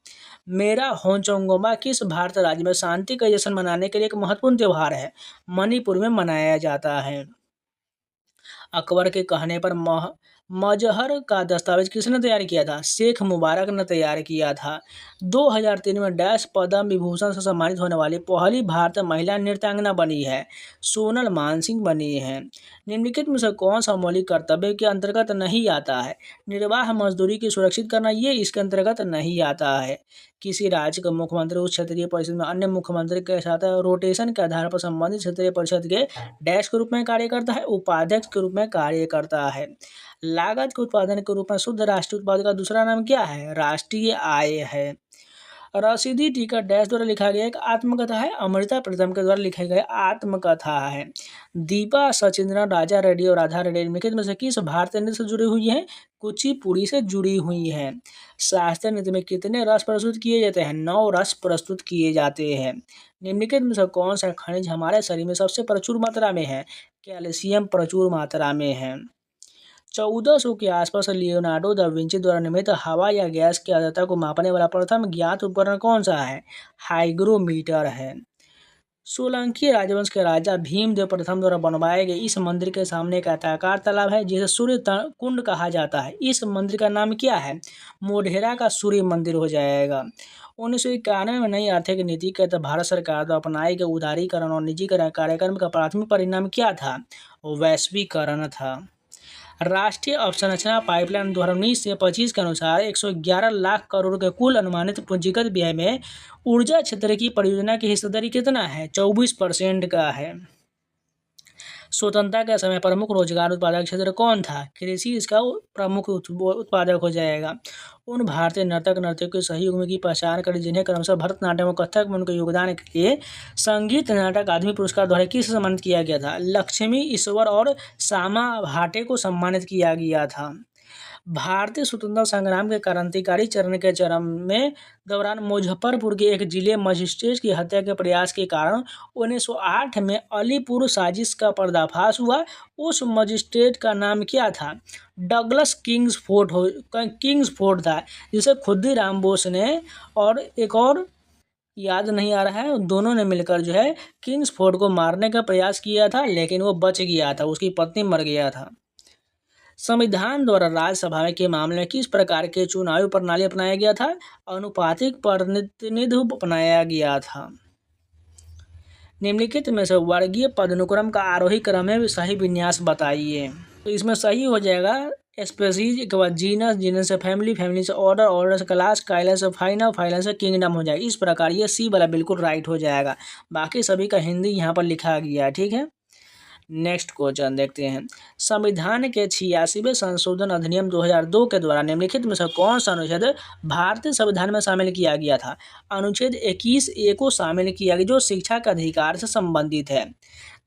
मेरा होंचोंगोमा किस भारतीय राज्य में शांति का जश्न मनाने के लिए एक महत्वपूर्ण त्योहार है? मणिपुर में मनाया जाता है। अकबर के कहने पर मजहर का दस्तावेज किसने तैयार किया था? शेख मुबारक ने तैयार किया था। 2003 में डैश पद्म विभूषण से सम्मानित होने वाली पहली भारतीय महिला नृत्यांगना बनी है? सोनल मानसिंह बनी है। निम्नलिखित में से कौन सा मौलिक कर्तव्य के अंतर्गत नहीं आता है? निर्वाह मजदूरी की सुरक्षित करना, ये इसके अंतर्गत नहीं आता है। किसी राज्य का मुख्यमंत्री उस क्षेत्रीय परिषद में अन्य मुख्यमंत्री के साथ रोटेशन के आधार पर संबंधित क्षेत्रीय परिषद के डैश के रूप में कार्य करता है? उपाध्यक्ष के रूप में कार्य करता है। लागत के उत्पादन के रूप में शुद्ध राष्ट्रीय उत्पाद का दूसरा नाम क्या है? राष्ट्रीय आय है। रसीदी टिकट डैश द्वारा लिखा गया एक आत्मकथा है? अमृता प्रीतम के द्वारा लिखे गए आत्मकथा है। दीपा सचिंद्रन, राजा रेड्डी और राधा रेड्डी निम्नलिखित में से किस भारतीय नृत्य से जुड़ी हुई है? कुचिपुड़ी से जुड़ी हुई है। शास्त्रीय नृत्य में कितने रस प्रस्तुत किए जाते हैं? 9 रस प्रस्तुत किए जाते हैं। निम्नलिखित में से कौन सा खनिज हमारे शरीर में सबसे प्रचुर मात्रा में है? कैल्शियम प्रचुर मात्रा में है। 1400 के आसपास लियोनार्डो दा विंची द्वारा निर्मित हवा या गैस की आर्द्रता को मापने वाला प्रथम ज्ञात उपकरण कौन सा है? हाइग्रोमीटर है। सोलंकी राजवंश के राजा भीमदेव प्रथम द्वारा बनवाए गए इस मंदिर के सामने एक आयताकार तालाब है जिसे सूर्य कुंड कहा जाता है। इस मंदिर का नाम क्या है? मोढेरा का सूर्य मंदिर हो जाएगा। 1991 में नई आर्थिक नीति के तहत भारत सरकार द्वारा अपनाए गए उदारीकरण और निजीकरण कार्यक्रम का प्राथमिक परिणाम क्या था? वैश्वीकरण था। राष्ट्रीय अवसंरचना पाइपलाइन 2019 से 25 के अनुसार 111 लाख करोड़ के कुल अनुमानित पूंजीगत व्यय में ऊर्जा क्षेत्र की परियोजना की हिस्सेदारी कितना है? 24% का है। स्वतंत्रता के समय प्रमुख रोजगार उत्पादक क्षेत्र कौन था? कृषि इसका प्रमुख उत्पादक हो जाएगा। उन भारतीय नर्तक नर्तकियों की सही उम्र की पहचान करें जिन्हें क्रमशः भरतनाट्यम और कथक में उनके योगदान के लिए संगीत नाटक अकादमी पुरस्कार द्वारा किसे सम्मानित किया गया था? लक्ष्मी ईश्वर और श्यामा भाटे को सम्मानित किया गया था। भारतीय स्वतंत्रता संग्राम के क्रांतिकारी चरण के चरम में दौरान मुजफ्फरपुर के एक जिले मजिस्ट्रेट की हत्या के प्रयास के कारण 1908 में अलीपुर साजिश का पर्दाफाश हुआ। उस मजिस्ट्रेट का नाम क्या था? डगलस किंग्सफोर्ड था, जिसे खुद्दीराम बोस ने और एक और याद नहीं आ रहा है, दोनों ने मिलकर जो है किंग्सफोर्ड को मारने का प्रयास किया था, लेकिन वो बच गया था, उसकी पत्नी मर गया था। संविधान द्वारा राज्यसभा के मामले में किस प्रकार के चुनावी प्रणाली अपनाया गया था? अनुपातिक प्रतिनिधित्व अपनाया गया था। निम्नलिखित में से वर्गीय पदानुक्रम का आरोही क्रम में सही विन्यास बताइए। तो इसमें सही हो जाएगा स्पीशीज के बाद जीनस, जीनस से फैमिली, फैमिली से ऑर्डर, ऑर्डर से क्लास, क्लास से फाइना, फाइना से किंगडम हो जाएगा। इस प्रकार ये सी वाला बिल्कुल राइट हो जाएगा। बाकी सभी का हिंदी यहाँ पर लिखा गया है, ठीक है। नेक्स्ट क्वेश्चन देखते हैं। संविधान के 86वें संशोधन अधिनियम 2002 के द्वारा निम्नलिखित में से कौन सा अनुच्छेद भारतीय संविधान में शामिल किया गया था? अनुच्छेद 21A को शामिल किया गया, जो शिक्षा के अधिकार से संबंधित है।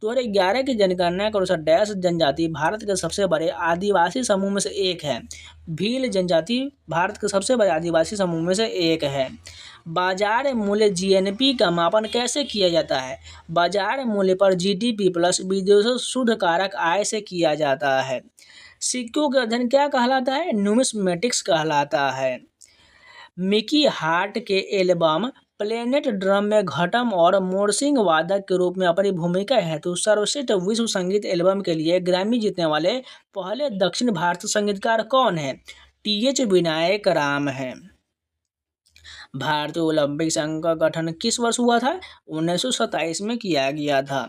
2011 की जनगणना के अनुसार डैश जनजाति भारत के सबसे बड़े आदिवासी समूह में से एक है। भील जनजाति भारत के सबसे बड़े आदिवासी समूह में से एक है। बाजार मूल्य जीएनपी का मापन कैसे किया जाता है? बाजार मूल्य पर जीडीपी प्लस विदेशी शुद्ध कारक आय से किया जाता है। सिक्कों का अध्ययन क्या कहलाता है? न्यूमिस्मेटिक्स कहलाता है। मिकी हार्ट के एल्बम प्लेनेट ड्रम में घटम और मोर्सिंग वादक के रूप में अपनी भूमिका हेतु सर्वश्रेष्ठ विश्व संगीत एल्बम के लिए ग्रैमी जीतने वाले पहले दक्षिण भारतीय संगीतकार कौन है? टीएच विनायक राम है। भारतीय ओलंपिक संघ का गठन किस वर्ष हुआ था? 1927 में किया गया था।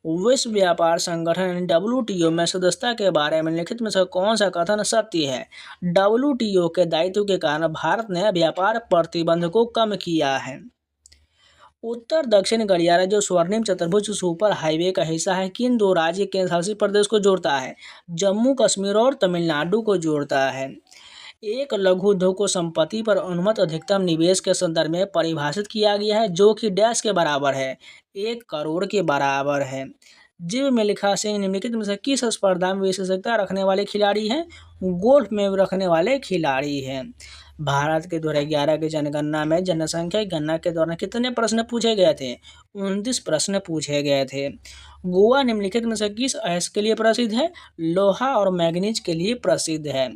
विश्व व्यापार संगठन WTO में सदस्यता के बारे में लिखित में से कौन सा कथन सत्य है? WTO के दायित्व के कारण भारत ने व्यापार प्रतिबंध को कम किया है। उत्तर दक्षिण गलियारा जो स्वर्णिम चतुर्भुज सुपर हाईवे का हिस्सा है किन दो राज्य केंद्र शासित प्रदेश को जोड़ता है? जम्मू कश्मीर और तमिलनाडु को जोड़ता है। एक लघु उद्योग को संपत्ति पर अनुमत अधिकतम निवेश के संदर्भ में परिभाषित किया गया है, जो कि डैश के बराबर है, 1 करोड़ के बराबर है। जीव मिल्खा सिंह निम्नलिखित में से किस स्पर्धा में विशेषज्ञता रखने वाले खिलाड़ी हैं? गोल्फ में रखने वाले खिलाड़ी हैं। भारत के 2011 की जनगणना में जनसंख्या की गणना के दौरान कितने प्रश्न पूछे गए थे? 29 प्रश्न पूछे गए थे। गोवा निम्नलिखित में से किस अयस्क के लिए प्रसिद्ध है? लोहा और मैग्नीज के लिए प्रसिद्ध है।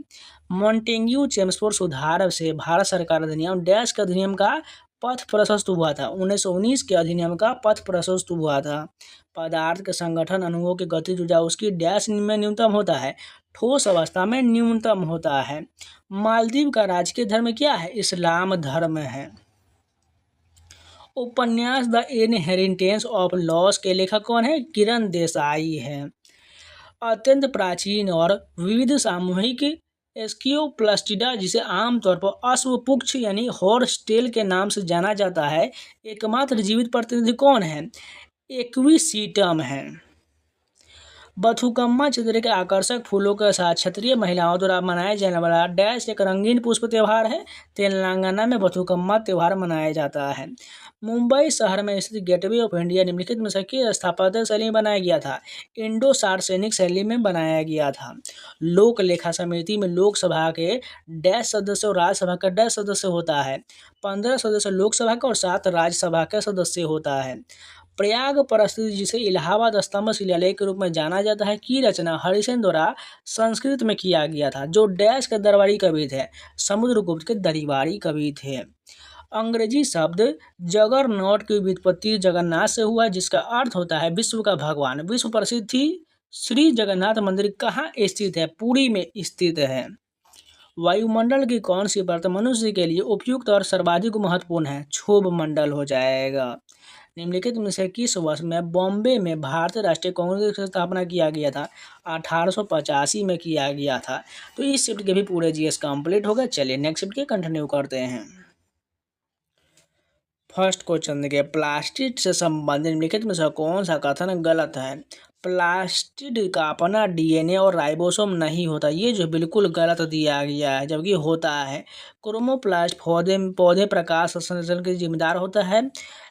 मॉन्टेग्यू चेम्सफोर्ड सुधार से भारत सरकार अधिनियम डैश के अधिनियम का पथ प्रशस्त हुआ था? 1919 के अधिनियम का पथ प्रशस्त हुआ था। पदार्थ के संगठन अणुओं की गतिज ऊर्जा उसकी डैश में न्यूनतम होता है? ठोस अवस्था में न्यूनतम होता है। मालदीव का राजकीय धर्म क्या है? इस्लाम धर्म है। उपन्यास द इनहेरिटेंस ऑफ लॉस के लेखक कौन है? किरण देसाई है। अत्यंत प्राचीन और विविध सामूहिक स्कियोप्लास्टिडा, जिसे आमतौर पर अश्वपुच्छ यानी हॉर्स टेल के नाम से जाना जाता है, एकमात्र जीवित प्रतिनिधि कौन है? एक्विसिटम है। बथुकम्मा चित्र के आकर्षक फूलों के साथ क्षेत्रीय महिलाओं द्वारा मनाया जाने वाला डैश एक रंगीन पुष्प त्योहार है? तेलंगाना में बथुकम्मा त्योहार मनाया जाता है। मुंबई शहर में स्थित गेटवे ऑफ इंडिया निम्नलिखित में से किस स्थापत्य शैली में बनाया गया था? इंडो सार्सेनिक शैली में बनाया गया था। लोक लेखा समिति में लोकसभा के डैश सदस्य और राज्यसभा का डैश सदस्य होता है? 15 सदस्य लोकसभा का और 7 राज्यसभा का सदस्य होता है। प्रयाग परिस्थिति, जिसे इलाहाबाद स्तंभ शिलालेख के रूप में जाना जाता है, की रचना हरिसेन द्वारा संस्कृत में किया गया था? जो डैश के दरबारी कवि थे? समुद्रगुप्त के दरबारी कवि थे। अंग्रेजी शब्द जगरनॉट की व्युत्पत्ति जगन्नाथ से हुआ है, जिसका अर्थ होता है विश्व का भगवान। विश्व प्रसिद्ध श्री जगन्नाथ मंदिर कहाँ स्थित है? पुरी में स्थित है। वायुमंडल की कौन सी परत मनुष्य के लिए उपयुक्त और सर्वाधिक महत्वपूर्ण है? क्षोभ मंडल हो जाएगा। निम्नलिखित में से किस वर्ष में बॉम्बे में भारतीय राष्ट्रीय कांग्रेस की स्थापना किया गया था? 1885 में किया गया था। तो इस शिफ्ट के भी पूरे जीएस कंप्लीट हो गए। चलिए नेक्स्ट शिफ्ट के कंटिन्यू करते हैं। फर्स्ट क्वेश्चन देखिए, प्लास्टिड से संबंधित निम्नलिखित में से कौन सा कथन गलत है? प्लास्टिड का अपना डीएनए और राइबोसोम नहीं होता, ये जो बिल्कुल गलत दिया गया है, जबकि होता है। क्रोमोप्लास्ट पौधे प्रकाश संश्लेषण के जिम्मेदार होता है।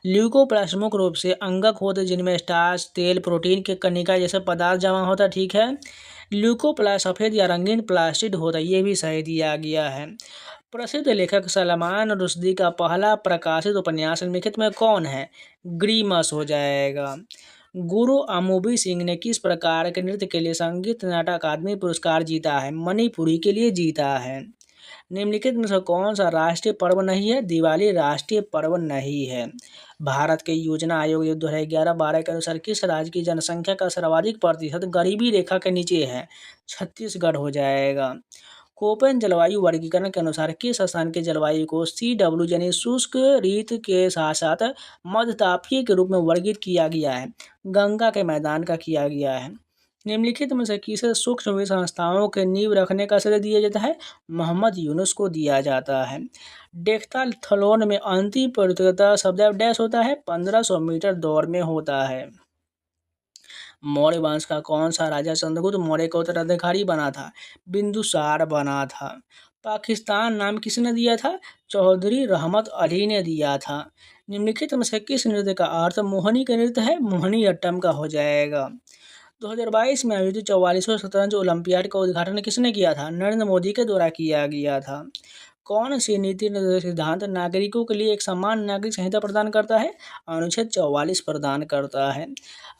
ल्यूकोप्लास्ट मुख्य रूप से अंगक होते हैं, जिनमें स्टार्च, तेल, प्रोटीन के कणिका जैसे पदार्थ जमा होता है। ठीक है। ल्यूकोप्लास्ट सफ़ेद या रंगीन प्लास्टिड होता है, ये भी सही दिया गया है। प्रसिद्ध लेखक सलमान रुश्दी का पहला प्रकाशित उपन्यास निम्नलिखित में कौन है? ग्रीमस हो जाएगा। गुरु अमूबी सिंह ने किस प्रकार के नृत्य के लिए संगीत नाटक अकादमी पुरस्कार जीता है? मणिपुरी के लिए जीता है। निम्नलिखित में से कौन सा राष्ट्रीय पर्व नहीं है? दिवाली राष्ट्रीय पर्व नहीं है। भारत के योजना आयोग 2011-12 के अनुसार किस राज्य की जनसंख्या का सर्वाधिक प्रतिशत गरीबी रेखा के नीचे है? छत्तीसगढ़ हो जाएगा। कोपेन जलवायु वर्गीकरण के अनुसार किस स्थान की जलवायु को CW यानी शुष्क ऋतु के साथ साथ मध्यतापीय के रूप में वर्गीकृत किया गया है? गंगा के मैदान का किया गया है। निम्नलिखित में से किसे सूक्ष्म संस्थाओं के नींव रखने का श्रेय दिया जाता है? मोहम्मद यूनुस को दिया जाता है। डेक्थाथलॉन में अंतिम प्रतियोगिता शब्द डैश होता है? 1500 मीटर दौड़ में होता है। मौर्य वंश का कौन सा राजा चंद्रगुप्त मौर्य का उत्तराधिकारी बना था? बिंदुसार बना था। पाकिस्तान नाम किसने दिया था? चौधरी रहमत अली ने दिया था। निम्नलिखित में से किस नृत्य का अर्थ मोहिनी का नृत्य है? मोहिनी अट्टम का हो जाएगा। 2022 में आयोजित 44वें शतरंज ओलंपियाड का उद्घाटन किसने किया था? नरेंद्र मोदी के द्वारा किया गया था। कौन सी नीति निर्देशक सिद्धांत नागरिकों के लिए एक समान नागरिक संहिता प्रदान करता है? अनुच्छेद 44 प्रदान करता है।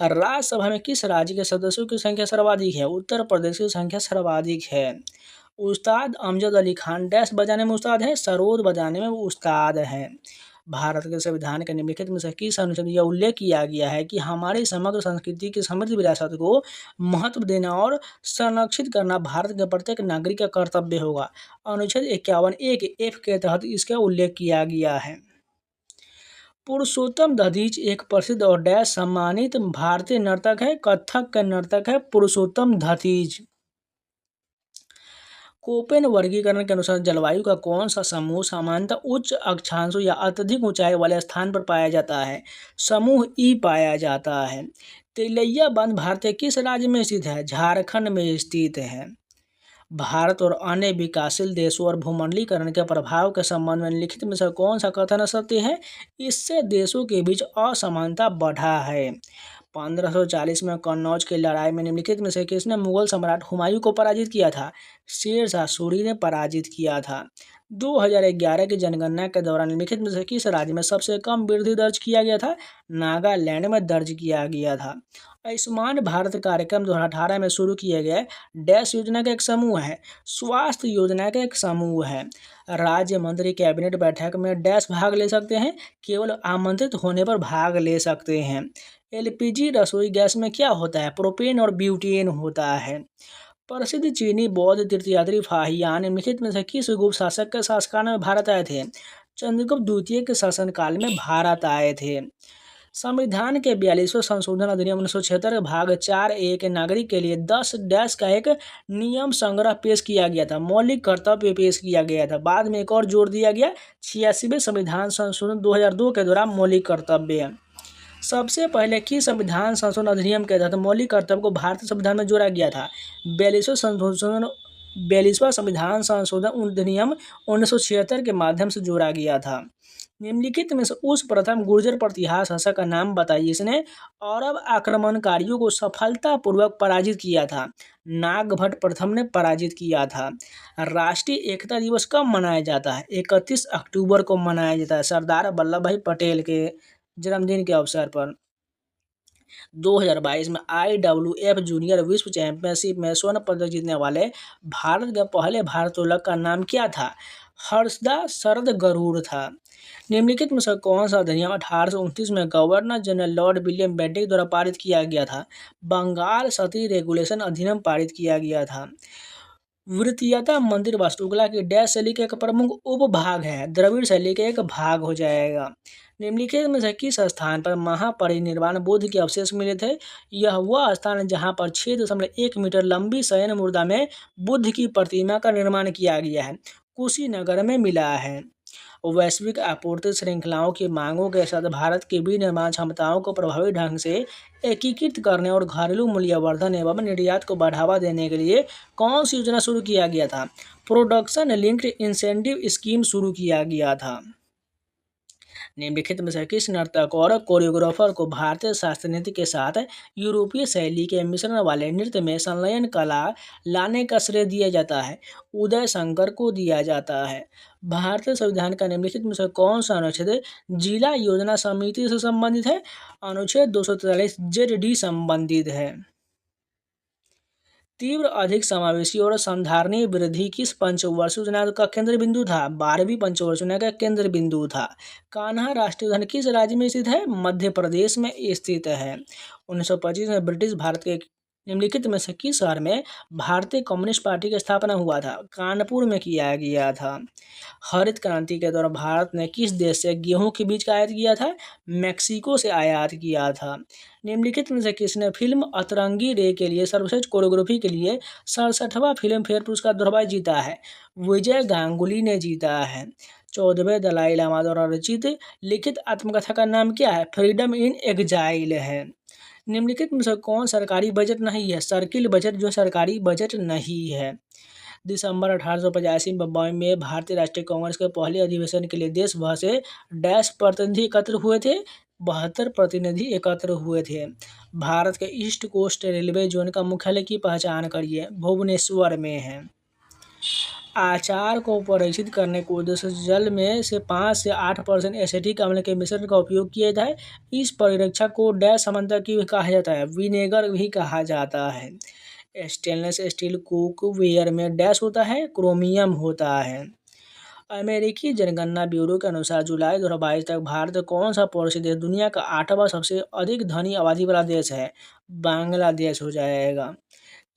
राज्यसभा में किस राज्य के सदस्यों की संख्या सर्वाधिक है? उत्तर प्रदेश की संख्या सर्वाधिक है। उस्ताद अमजद अली खान डैश बजाने में उस्ताद है? सरोद बजाने में उस्ताद है। भारत के संविधान के निम्नलिखित में से किस अनुच्छेद में यह उल्लेख किया गया है कि हमारी समग्र संस्कृति की समृद्ध विरासत को महत्व देना और संरक्षित करना भारत के प्रत्येक नागरिक का कर्तव्य होगा? अनुच्छेद 51(1)(f) के तहत इसका उल्लेख किया गया है। पुरुषोत्तम दधीच एक प्रसिद्ध और डैश सम्मानित भारतीय नर्तक है? कथक का नर्तक है पुरुषोत्तम दधीच। कोपेन वर्गीकरण के अनुसार जलवायु का कौन सा समूह सामान्यतः उच्च अक्षांशों या अत्यधिक ऊंचाई वाले स्थान पर पाया जाता है? समूह ई पाया जाता है। तिलैया बांध भारत के किस राज्य में स्थित है? झारखंड में स्थित है। भारत और अन्य विकासशील देशों और भूमंडलीकरण के प्रभाव के संबंध में निम्नलिखित में से कौन सा कथन सत्य है? इससे देशों के बीच असमानता बढ़ा है। 1540 में कन्नौज की लड़ाई में निम्नलिखित में से किसने मुगल सम्राट हुमायूं को पराजित किया था? शेर शाह सूरी ने पराजित किया था। 2011 की जनगणना के दौरान निम्नलिखित में से किस राज्य में सबसे कम वृद्धि दर्ज किया गया था? नागालैंड में दर्ज किया गया था। आयुष्मान भारत कार्यक्रम 2018 में शुरू किए गए डैश योजना का एक समूह है। स्वास्थ्य योजना का एक समूह है। राज्य मंत्री कैबिनेट बैठक में डैश भाग ले सकते हैं? केवल आमंत्रित होने पर भाग ले सकते हैं। एलपीजी रसोई गैस में क्या होता है? प्रोपेन और ब्यूटेन होता है। प्रसिद्ध चीनी बौद्ध तीर्थयात्री फाहियान निम्नलिखित में से किस गुप्त शासक के शासनकाल में भारत आए थे? चंद्रगुप्त द्वितीय के शासनकाल में भारत आए थे। संविधान के 42वें संशोधन अधिनियम 1976 भाग 4A के नागरिक के लिए 10 डैश का एक नियम संग्रह पेश किया गया था। मौलिक कर्तव्य पेश किया गया था। बाद में एक और जोड़ दिया गया, 86वें संविधान संशोधन 2002 के दौरान मौलिक कर्तव्य। सबसे पहले किस संविधान संशोधन अधिनियम के तहत मौलिक कर्तव्य को भारतीय संविधान में जोड़ा गया था? 42वां संविधान संशोधन अधिनियम 1976 के माध्यम से जोड़ा गया था। निम्नलिखित में से उस प्रथम गुर्जर प्रतिहार शासक का नाम बताइए जिसने अरब आक्रमणकारियों को सफलतापूर्वक पराजित किया था? नागभट्ट प्रथम ने पराजित किया था। राष्ट्रीय एकता दिवस कब मनाया जाता है? 31 अक्टूबर को मनाया जाता है, सरदार वल्लभ भाई पटेल के जन्मदिन के अवसर पर। 2022 में IWF जूनियर विश्व चैंपियनशिप में स्वर्ण पदक जीतने वाले भारत के पहले भारोत्तोलक का नाम क्या था? हर्षदा शरद गरुड़ था। निम्नलिखित में से कौन सा अधिनियम 1829 में governor general Lord William Bentinck द्वारा पारित किया गया था? बंगाल सती रेगुलेशन अधिनियम पारित किया गया था। वृत्तीयता मंदिर वास्तुकला की डैश शैली का एक प्रमुख उपभाग है। द्रविड़ शैली का एक भाग हो जाएगा। निम्नलिखित में से किस स्थान पर महापरिनिर्वाण बुद्ध के अवशेष मिले थे? यह वह स्थान है जहां पर 6.1 मीटर लंबी शयन मुर्दा में बुद्ध की प्रतिमा का निर्माण किया गया है। कुशीनगर में मिला है। वैश्विक आपूर्ति श्रृंखलाओं की मांगों के साथ भारत की विनिर्माण क्षमताओं को प्रभावी ढंग से एकीकृत करने और घरेलू मूल्यवर्धन एवं निर्यात को बढ़ावा देने के लिए कौन सी योजना शुरू किया गया था? प्रोडक्शन लिंक्ड इंसेंटिव स्कीम शुरू किया गया था। निम्नलिखित में से किस नर्तक और कोरियोग्राफर को भारतीय शास्त्रीय नृत्य के साथ यूरोपीय शैली के मिश्रण वाले नृत्य में संलयन कला लाने का श्रेय दिया जाता है? उदय शंकर को दिया जाता है। भारतीय संविधान का निम्नलिखित में से कौन सा अनुच्छेद जिला योजना समिति से संबंधित है? अनुच्छेद 243 ZD संबंधित है। तीव्र अधिक समावेशी और संधारणीय वृद्धि किस पंचवर्षीय योजना का केंद्र बिंदु था? 12वीं पंचवर्षीय योजना का केंद्र बिंदु था। कान्हा राष्ट्रीय उद्यान किस राज्य में स्थित है? मध्य प्रदेश में स्थित है। 1925 में ब्रिटिश भारत के निम्नलिखित में से किस शहर में भारतीय कम्युनिस्ट पार्टी की स्थापना हुआ था? कानपुर में किया गया था। हरित क्रांति के दौरान भारत ने किस देश से गेहूं के बीज का आयात किया था? मैक्सिको से आयात किया था। निम्नलिखित में से किसने फिल्म अतरंगी रे के लिए सर्वश्रेष्ठ कोरियोग्राफी के लिए 67वां फिल्म फेयर पुरस्कार दोबारा जीता है? विजय गांगुली ने जीता है। 14वें दलाई लामा द्वारा रचित लिखित आत्मकथा का नाम क्या है? फ्रीडम इन एग्जाइल है। निम्नलिखित में से कौन सरकारी बजट नहीं है? सर्किल बजट जो सरकारी बजट नहीं है। दिसंबर 1885 बम्बई में भारतीय राष्ट्रीय कांग्रेस के पहले अधिवेशन के लिए देश भर से डैश प्रतिनिधि एकत्र हुए थे? 72 प्रतिनिधि एकत्र हुए थे। भारत के ईस्ट कोस्ट रेलवे जोन का मुख्यालय की पहचान करिए। भुवनेश्वर में है। आचार को परीक्षित करने के उद्देश्य से जल में से 5 से 8% एसिटिक अम्ल के मिश्रण का उपयोग किया जाए। इस परीक्षा को डैश समानता की कहा जाता है? विनेगर भी कहा जाता है। स्टेनलेस स्टील कुकवेयर में डैश होता है? क्रोमियम होता है। अमेरिकी जनगणना ब्यूरो के अनुसार जुलाई 2022 तक भारत कौन सा पड़ोसी देश दुनिया का 8वां सबसे अधिक धनी आबादी वाला देश है? बांग्लादेश हो जाएगा।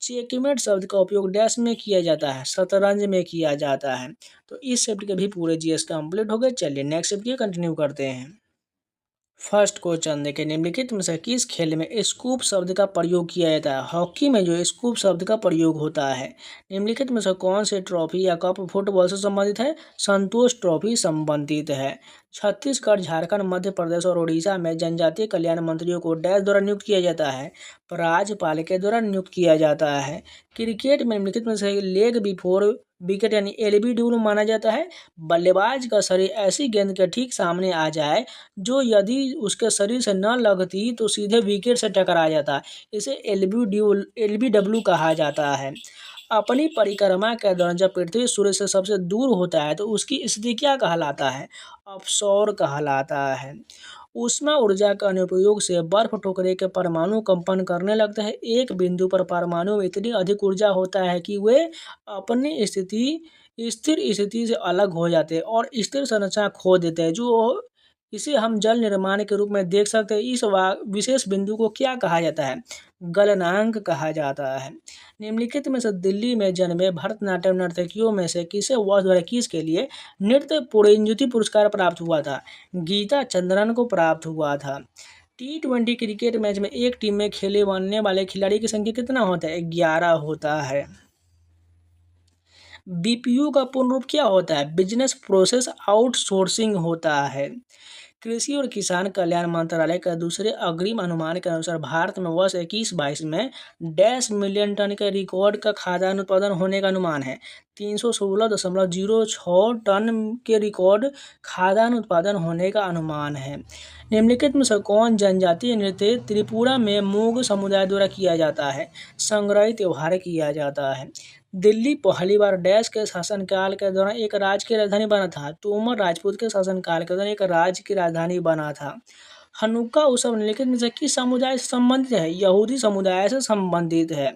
चेकमेट शब्द का उपयोग डैश में किया जाता है? शतरंज में किया जाता है। तो इस शब्द के भी पूरे जीएस कंप्लीट हो गए। चलिए नेक्स्ट शब्द की कंटिन्यू करते हैं। फर्स्ट क्वेश्चन देखिए, निम्नलिखित में से किस खेल में स्कूप शब्द का प्रयोग किया जाता है? हॉकी में जो स्कूप शब्द का प्रयोग होता है। निम्नलिखित में से कौन से ट्रॉफी या कप फुटबॉल से संबंधित है? संतोष ट्रॉफी संबंधित है। छत्तीसगढ़, झारखंड, मध्य प्रदेश और उड़ीसा में जनजातीय कल्याण मंत्रियों को डैश द्वारा नियुक्त किया जाता है? राज्यपाल के द्वारा नियुक्त किया जाता है। क्रिकेट में निम्नलिखित में से लेग बिफोर विकेट यानी एलबीडब्ल्यू माना जाता है? बल्लेबाज का शरीर ऐसी गेंद के ठीक सामने आ जाए जो यदि उसके शरीर से न लगती तो सीधे विकेट से टकरा जाता है, इसे एलबीडब्ल्यू कहा जाता है। अपनी परिक्रमा के दौरान जब पृथ्वी सूर्य से सबसे दूर होता है तो उसकी स्थिति क्या कहलाता है? ऑफशोर कहलाता है। ऊष्मा ऊर्जा के अनुप्रयोग से बर्फ टुकड़े के परमाणु कंपन करने लगते हैं। एक बिंदु पर परमाणु में इतनी अधिक ऊर्जा होता है कि वे अपनी स्थिर स्थिति से अलग हो जाते हैं और स्थिर संरचना खो देते हैं, जो इसे हम जल निर्माण के रूप में देख सकते हैं। इस विशेष बिंदु को क्या कहा जाता है? गलनांक कहा जाता है। निम्नलिखित में से दिल्ली में जन्मे भरतनाट्यम नर्तकियों में से किसे वर्ष 2021 के लिए नृत्य पुरस्कृति पुरस्कार प्राप्त हुआ था? गीता चंद्रन को प्राप्त हुआ था। T20 क्रिकेट मैच में एक टीम में खेले बनने वाले खिलाड़ी की संख्या कितना होता है? 11 होता है। बीपीओ का पूर्ण रूप क्या होता है? बिजनेस प्रोसेस आउटसोर्सिंग होता है। कृषि और किसान कल्याण मंत्रालय का दूसरे अग्रिम अनुमान के अनुसार भारत में वर्ष 21-22 में 10 मिलियन टन के रिकॉर्ड का खाद्यान्न उत्पादन होने का अनुमान है। 316.06 टन के रिकॉर्ड खाद्यान्न उत्पादन होने का अनुमान है। निम्नलिखित में से कौन जनजातीय नृत्य त्रिपुरा में मूग समुदाय द्वारा किया जाता है? संग्रही त्योहार किया जाता है। दिल्ली पहली बार डैश के शासनकाल के दौरान एक राज्य की राजधानी बना था? तोमर राजपूत के शासनकाल के दौरान एक राज्य की राजधानी बना था। हनुक्का उत्सव निम्नलिखित में से किस समुदाय से संबंधित है? यहूदी समुदाय से संबंधित है।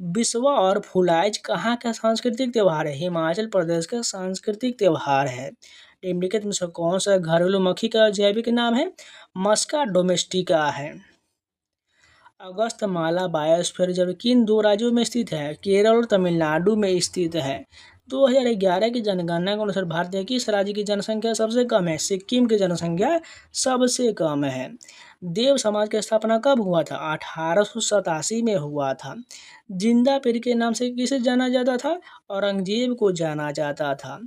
बिस्वा और फुलाइज कहाँ का सांस्कृतिक त्यौहार है? हिमाचल प्रदेश का सांस्कृतिक त्यौहार है। निम्नलिखित में से कौन सा घरेलू मक्खी का जैविक नाम है? मस्का डोमेस्टिका है। अगस्त्यमाला बायोस्फीयर रिजर्व किन 2 राज्यों में स्थित है? केरल और तमिलनाडु में स्थित है। 2011 की जनगणना के अनुसार भारत के किस राज्य की जनसंख्या सबसे कम है? सिक्किम की जनसंख्या सबसे कम है। देव समाज की स्थापना कब हुआ था? 1887 में हुआ था। जिंदा पीर के नाम से किसे जाना जाता था? औरंगजेब को जाना जाता था।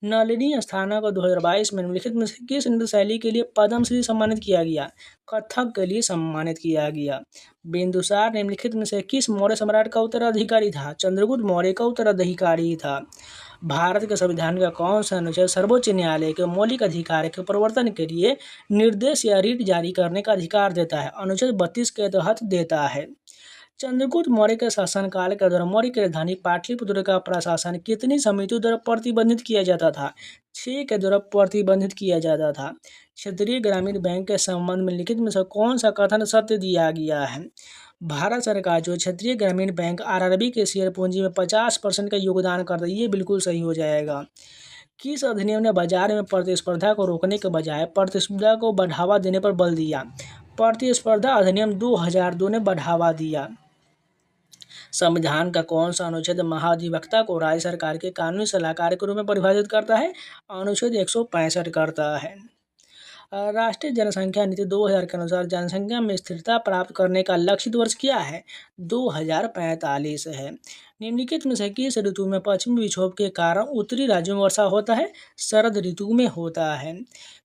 नलिनी अस्थाना को 2022 में निम्नलिखित में से किस नृत्य शैली के लिए पद्मश्री सम्मानित किया गया? कथक के लिए सम्मानित किया गया। बिंदुसार निम्नलिखित में से किस मौर्य सम्राट का उत्तराधिकारी था? चंद्रगुप्त मौर्य का उत्तराधिकारी था। भारत के संविधान का कौन सा अनुच्छेद सर्वोच्च न्यायालय के मौलिक अधिकार के प्रवर्तन के लिए निर्देश या रिट जारी करने का अधिकार देता है? अनुच्छेद 32 के तहत देता है। चंद्रगुप्त मौर्य के शासनकाल के दौरान मौर्य की राजधानी पाटलिपुत्र का प्रशासन कितनी समितियों द्वारा प्रतिबंधित किया जाता था? 6 के द्वारा प्रतिबंधित किया जाता था। क्षेत्रीय ग्रामीण बैंक के संबंध में लिखित में से कौन सा कथन सत्य दिया गया है? भारत सरकार जो क्षेत्रीय ग्रामीण बैंक आरआरबी के शेयर पूंजी में 50% का योगदान करता है, ये बिल्कुल सही हो जाएगा। किस अधिनियम ने बाजार में प्रतिस्पर्धा को रोकने के बजाय प्रतिस्पर्धा को बढ़ावा देने पर बल दिया? प्रतिस्पर्धा अधिनियम 2002 ने बढ़ावा दिया। संविधान का कौन सा अनुच्छेद महाधिवक्ता को राज्य सरकार के कानूनी सलाहकार के रूप में परिभाषित करता है? अनुच्छेद 165 करता है। राष्ट्रीय जनसंख्या नीति 2000 के अनुसार जनसंख्या में स्थिरता प्राप्त करने का लक्षित वर्ष क्या है? 2045 है। निम्नलिखित में से किस ऋतु में पश्चिमी विक्षोभ के कारण उत्तरी राज्यों में वर्षा होता है? शरद ऋतु में होता है।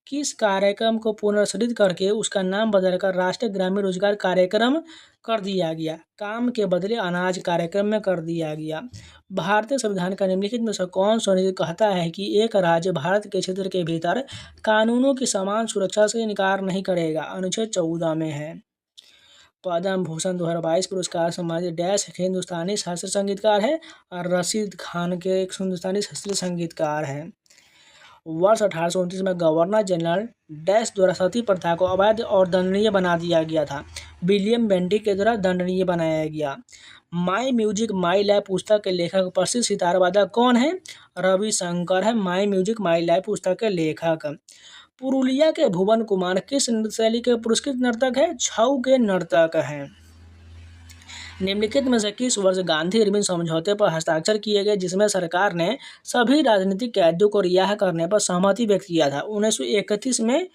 किस कार्यक्रम को पुनर्संशोधित करके उसका नाम बदलकर राष्ट्रीय ग्रामीण रोजगार कार्यक्रम कर दिया गया? काम के बदले अनाज कार्यक्रम में कर दिया गया। भारतीय संविधान का निम्नलिखित में से कौन सा अनुच्छेद कहता है कि एक राज्य भारत के क्षेत्र के भीतर कानूनों की समान सुरक्षा से इनकार नहीं करेगा? अनुच्छेद 14 में है। पद्म भूषण 2022 पुरस्कार सम्मानित डैश एक हिंदुस्तानी शास्त्रीय संगीतकार है और रशीद खान के एक हिंदुस्तानी शास्त्रीय संगीतकार है। वर्ष 1829 में गवर्नर जनरल डैश द्वारा सती प्रथा को अवैध और दंडनीय बना दिया गया था। विलियम बेंटिक के द्वारा दंडनीय बनाया गया। माई म्यूजिक माई लाइफ पुस्तक के लेखक प्रसिद्ध सितार वादक कौन है? रविशंकर है माई म्यूजिक माई लाइफ पुस्तक के लेखक। पुरुलिया के भुवन कुमार किस नृत्य शैली के पुरस्कृत नर्तक है? छऊ के नर्तक हैं। निम्नलिखित में से किस वर्ष गांधी इरविन समझौते पर हस्ताक्षर किए गए जिसमें सरकार ने सभी राजनीतिक कैदियों को रिहा करने पर सहमति व्यक्त किया था? 1931 में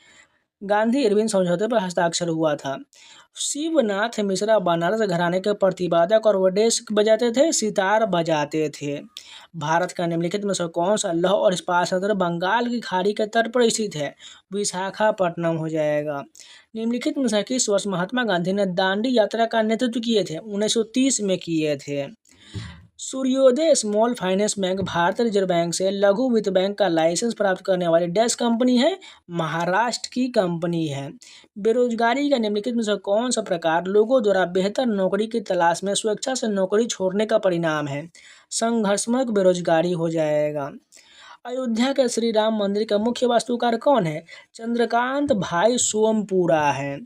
गांधी इरविन समझौते पर हस्ताक्षर हुआ था। शिवनाथ मिश्रा बनारस घराने के प्रतिपादक और वो डेस्क बजाते थे, सितार बजाते थे। भारत का निम्नलिखित में से कौन सा लौह और इस्पात संयंत्र बंगाल की खाड़ी के तट पर स्थित है? विशाखापट्टनम हो जाएगा। निम्नलिखित में से किस वर्ष महात्मा गांधी ने दांडी यात्रा का नेतृत्व किए थे? 1930 में किए थे। सूर्योदय स्मॉल फाइनेंस बैंक भारतीय रिजर्व बैंक से लघु वित्त बैंक का लाइसेंस प्राप्त करने वाली डैश कंपनी है? महाराष्ट्र की कंपनी है। बेरोजगारी का निम्नलिखित में से कौन सा प्रकार लोगों द्वारा बेहतर नौकरी की तलाश में स्वेच्छा से नौकरी छोड़ने का परिणाम है? संघर्षात्मक बेरोजगारी हो जाएगा। अयोध्या के श्री राम मंदिर का मुख्य वास्तुकार कौन है? चंद्रकांत भाई सोमपुरा है।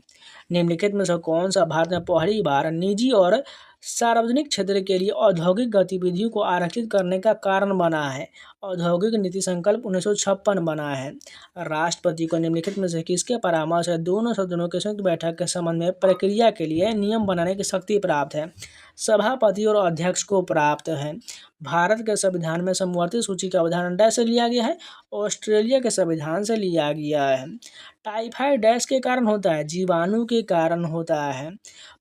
निम्नलिखित में से कौन सा भारत में पहली बार निजी और सार्वजनिक क्षेत्र के लिए औद्योगिक गतिविधियों को आरक्षित करने का कारण बना है? औद्योगिक नीति संकल्प 1956 बना है। राष्ट्रपति को निम्नलिखित में से किसके परामर्श से दोनों सदनों की संयुक्त बैठक के संबंध में प्रक्रिया के लिए नियम बनाने की शक्ति प्राप्त है? सभापति और अध्यक्ष को प्राप्त है। भारत के संविधान में समवर्ती सूची का उदाहरण डैश से लिया गया है? ऑस्ट्रेलिया के संविधान से लिया गया है। टाइफाइड डैश के कारण होता है? जीवाणु के कारण होता है।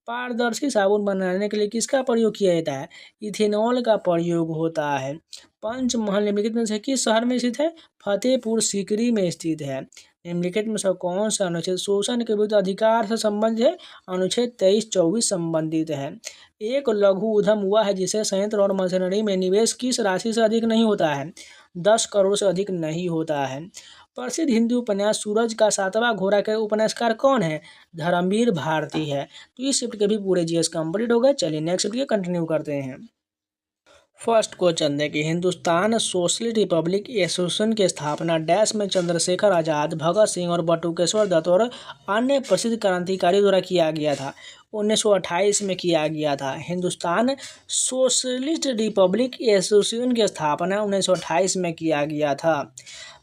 पारदर्शी साबुन बनाने के लिए किसका प्रयोग किया जाता है? इथेनॉल का प्रयोग होता है। पंचमहल निम्नलिखित में से किस शहर में स्थित है? फतेहपुर सीकरी में स्थित है। निम्नलिखित में से कौन सा अनुच्छेद शोषण के विरुद्ध अधिकार से संबंधित है? अनुच्छेद 23-24 संबंधित है। एक लघु उद्यम हुआ है जिसे संयंत्र और मशीनरी में निवेश किस राशि से अधिक नहीं होता है? 10 करोड़ से अधिक नहीं होता है। प्रसिद्ध हिंदी उपन्यास सूरज का सातवां घोड़ा के उपन्यासकार कौन है? धर्मवीर भारती है। तो इस शिफ्ट के भी पूरे जीएस कंप्लीट हो गए। चलिए नेक्स्ट शिफ्ट के कंटिन्यू करते हैं। फर्स्ट क्वेश्चन देखिए, हिंदुस्तान सोशलिस्ट रिपब्लिक एसोसिएशन की स्थापना डैश में चंद्रशेखर आजाद, भगत सिंह और बटुकेश्वर दत्त और अन्य प्रसिद्ध क्रांतिकारियों द्वारा किया गया था। 1928 में किया गया था। हिंदुस्तान सोशलिस्ट रिपब्लिक एसोसिएशन की स्थापना 1928 में किया गया था।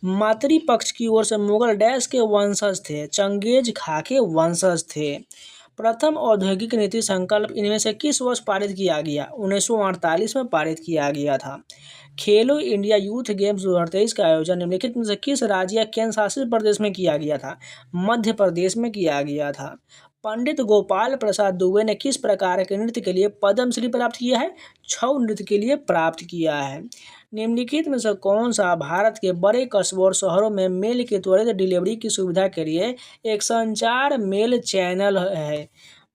मातृपक्ष की ओर से मुगल डैश के वंशज थे? चंगेज खा के वंशज थे। प्रथम औद्योगिक नीति संकल्प इनमें से किस वर्ष पारित किया गया? 1948 में पारित किया गया था। खेलो इंडिया यूथ गेम्स 2023 का आयोजन निम्नलिखित में से किस राज्य या केंद्र शासित प्रदेश में किया गया था? मध्य प्रदेश में किया गया था। पंडित गोपाल प्रसाद दुबे ने किस प्रकार के नृत्य के लिए पद्मश्री प्राप्त किया है? छऊ नृत्य के लिए प्राप्त किया है। निम्नलिखित में से कौन सा भारत के बड़े कस्बों और शहरों में मेल की त्वरित डिलीवरी की सुविधा के लिए एक संचार मेल चैनल है?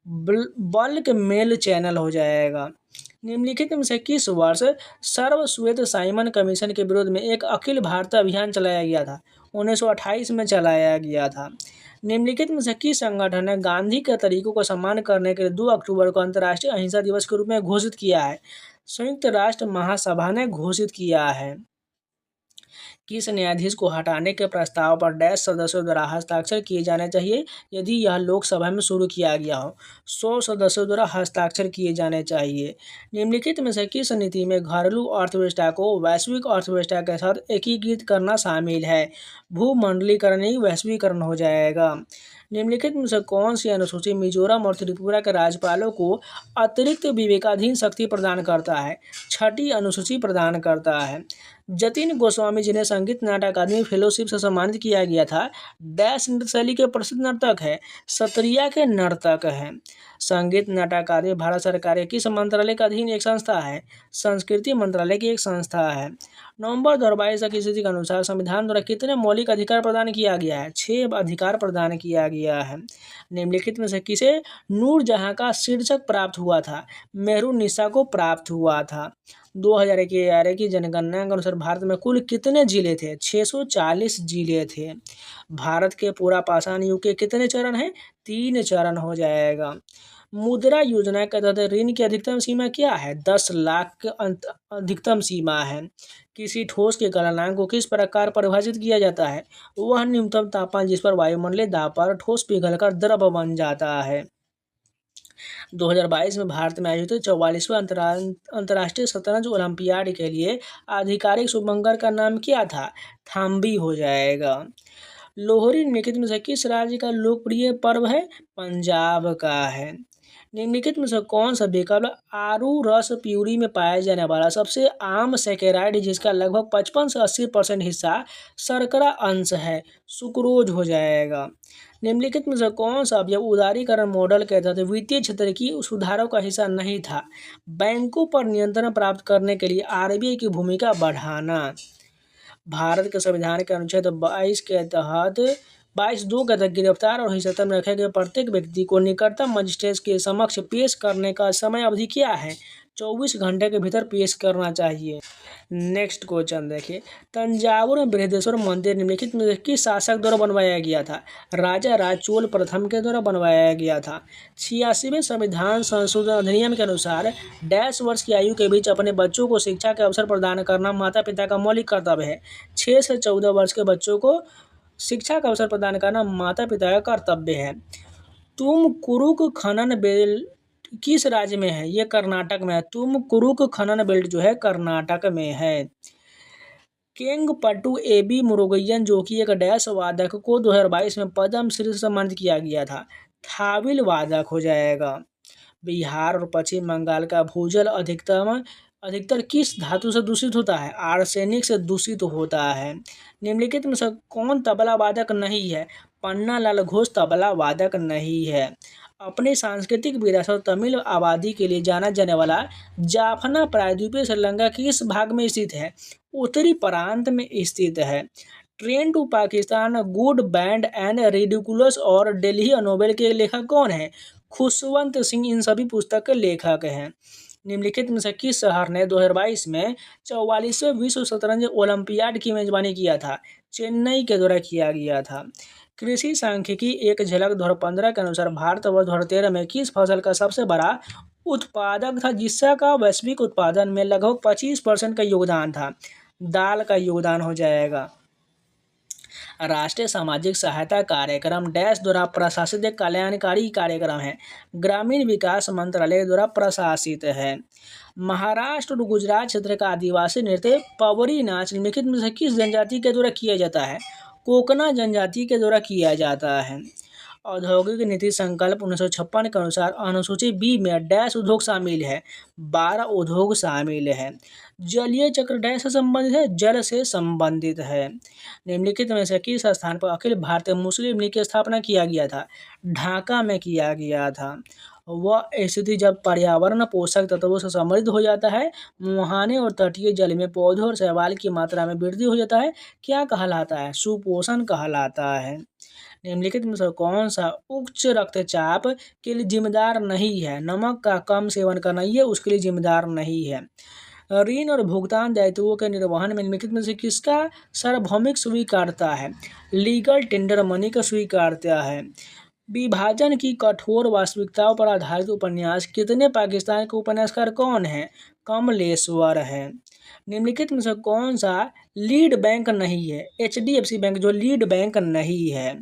बल्क मेल चैनल हो जाएगा। निम्नलिखित में से किस वर्ष सर्वश्वेत साइमन कमीशन के विरोध में एक अखिल भारतीय अभियान चलाया गया था? 1928 में चलाया गया था। निम्नलिखित में से किस संगठन ने गांधी के तरीकों को सम्मान करने के लिए 2 अक्टूबर को अंतर्राष्ट्रीय अहिंसा दिवस के रूप में घोषित किया है? संयुक्त राष्ट्र महासभा ने घोषित किया है। किस न्यायाधीश को हटाने के प्रस्ताव पर डैश सदस्यों द्वारा हस्ताक्षर किए जाने चाहिए यदि यह लोकसभा में शुरू किया गया हो? 100 सदस्यों द्वारा हस्ताक्षर किए जाने चाहिए। निम्नलिखित में से किस नीति में घरेलू अर्थव्यवस्था को वैश्विक अर्थव्यवस्था के साथ एकीकृत करना शामिल है? भूमंडलीकरण ही वैश्वीकरण हो जाएगा। निम्नलिखित में से कौन सी अनुसूची मिजोरम और त्रिपुरा के राज्यपालों को अतिरिक्त विवेकाधीन शक्ति प्रदान करता है? छठी अनुसूची प्रदान करता है। जतिन गोस्वामी जिन्हें संगीत नाटक अकादमी फेलोशिप से सम्मानित किया गया था डैश नृत्य शैली के प्रसिद्ध नर्तक है? सत्रिया के नर्तक हैं। संगीत नाटक अकादमी भारत सरकार के किस मंत्रालय के अधीन एक संस्था है? संस्कृति मंत्रालय की एक संस्था है। नवंबर 2022 की स्थिति के अनुसार संविधान द्वारा कितने मौलिक अधिकार प्रदान किया गया है? 6 अधिकार प्रदान किया गया है। निम्नलिखित में से किसे नूरजहां का शीर्षक प्राप्त हुआ था? मेहरुन्निसा को प्राप्त हुआ था। 2011 की जनगणना के अनुसार भारत में कुल कितने जिले थे? 640 जिले थे। भारत के पूरा पाषाण युग के कितने चरण हैं? 3 चरण हो जाएगा। मुद्रा योजना के तहत ऋण की अधिकतम सीमा क्या है? 10 लाख अधिकतम सीमा है। किसी ठोस के गलनांक को किस प्रकार परिभाषित किया जाता है? वह न्यूनतम तापमान जिस पर वायुमंडलीय दाब पर ठोस पिघलकर द्रव बन जाता है। 2022 में भारत में आयोजित 44वें अंतर्राष्ट्रीय शतरंज ओलंपियाड के लिए आधिकारिक शुभंकर का नाम क्या था? थाम्बी हो जाएगा। लोहरी निम्नलिखित में से किस राज्य का लोकप्रिय पर्व है? पंजाब का है। निम्नलिखित में से कौन सा विकल्प आरू रस प्यूरी में पाया जाने वाला सबसे आम सैकेराइड जिसका लगभग 55 से 80% हिस्सा शर्करा अंश है? सुक्रोज हो जाएगा। निम्नलिखित में से कौन सा अवयव उदारीकरण मॉडल के तहत वित्तीय क्षेत्र की सुधारों का हिस्सा नहीं था? बैंकों पर नियंत्रण प्राप्त करने के लिए आरबीआई की भूमिका बढ़ाना। भारत के संविधान के अनुच्छेद 22 के तहत 22(2) के तहत गिरफ्तार और हिरासत में रखे गए प्रत्येक व्यक्ति को निकटतम मजिस्ट्रेट के समक्ष पेश करने का समय अवधि क्या है? 24 घंटे के भीतर पेश करना चाहिए। नेक्स्ट क्वेश्चन देखिए, तंजावुर में बृहदेश्वर मंदिर निम्नलिखित में से किस शासक द्वारा बनवाया गया था? राजा राज चोल प्रथम के द्वारा बनवाया गया था। 86वें संविधान संशोधन अधिनियम के अनुसार डैश वर्ष की आयु के बीच अपने बच्चों को शिक्षा के अवसर प्रदान करना माता पिता का मौलिक कर्तव्य है। 6 से 14 वर्ष के बच्चों को शिक्षा का अवसर प्रदान करना माता पिता का कर्तव्य है। तुमकुरुक खनन बेल्ट किस राज्य में है? ये कर्नाटक में है। तुमकुरुक खनन बेल्ट जो है कर्नाटक में है। केंगपट्टू एबी मुरुगय्यन जो कि एक डैश वादक को 2022 में पद्मश्री से सम्मानित किया गया था। थाविल वादक हो जाएगा। बिहार और पश्चिम बंगाल का भूजल अधिकतर किस धातु से दूषित होता है? आर्सेनिक से दूषित होता है। निम्नलिखित में से कौन तबला वादक नहीं है? पन्नालाल घोष तबला वादक नहीं है। अपने सांस्कृतिक विरासत तमिल आबादी के लिए जाना जाने वाला जाफना प्रायद्वीपीय श्रीलंका के किस भाग में स्थित है? उत्तरी प्रांत में स्थित है। Train to Pakistan, good bad and ridiculous और दिल्ली नोवेल के लेखक कौन है? खुशवंत सिंह इन सभी पुस्तक के लेखक हैं। निम्नलिखित में से किस शहर ने 2022 में 44वें विश्व शतरंज ओलंपियाड की मेजबानी किया था? चेन्नई के द्वारा किया गया था। कृषि सांख्यिकी एक झलक 2015 के अनुसार भारत वर्ष 2013 में किस फसल का सबसे बड़ा उत्पादक था जिसका वैश्विक उत्पादन में लगभग 25% का योगदान था? दाल का योगदान हो जाएगा। राष्ट्रीय सामाजिक सहायता कार्यक्रम डैश द्वारा प्रशासित एक कल्याणकारी कार्यक्रम है। ग्रामीण विकास मंत्रालय द्वारा प्रशासित है। महाराष्ट्र और गुजरात क्षेत्र का आदिवासी नृत्य पवरी नाच निम्नलिखित में से किस जनजाति के द्वारा किया जाता है? कोकना जनजाति के द्वारा किया जाता है। औद्योगिक नीति संकल्प 1956 के अनुसार अनुसूची बी में डैश उद्योग शामिल है? 12 उद्योग शामिल है। जलीय चक्र डैश से संबंधित है? जल से संबंधित है। निम्नलिखित में से किस स्थान पर अखिल भारतीय मुस्लिम लीग की स्थापना किया गया था? ढाका में किया गया था। वह स्थिति जब पर्यावरण पोषक तत्वों से समृद्ध हो जाता है, मुहाने और तटीय जल में पौधों और शैवाल की मात्रा में वृद्धि हो जाता है, क्या कहलाता है? सुपोषण कहलाता है। निम्नलिखित में से कौन सा उच्च रक्तचाप के लिए जिम्मेदार नहीं है? नमक का कम सेवन करना ये उसके लिए जिम्मेदार नहीं है। ऋण और भुगतान दायित्वों के निर्वहन में निम्नलिखित में से किसका सार्वभौमिक स्वीकार्यता है? लीगल टेंडर मनी का स्वीकार्यता है। विभाजन की कठोर वास्तविकताओं पर आधारित उपन्यास कितने पाकिस्तान के उपन्यासकार कौन है? कमलेश्वर है। निम्नलिखित में से कौन सा लीड बैंक नहीं है? HDFC बैंक जो लीड बैंक नहीं है।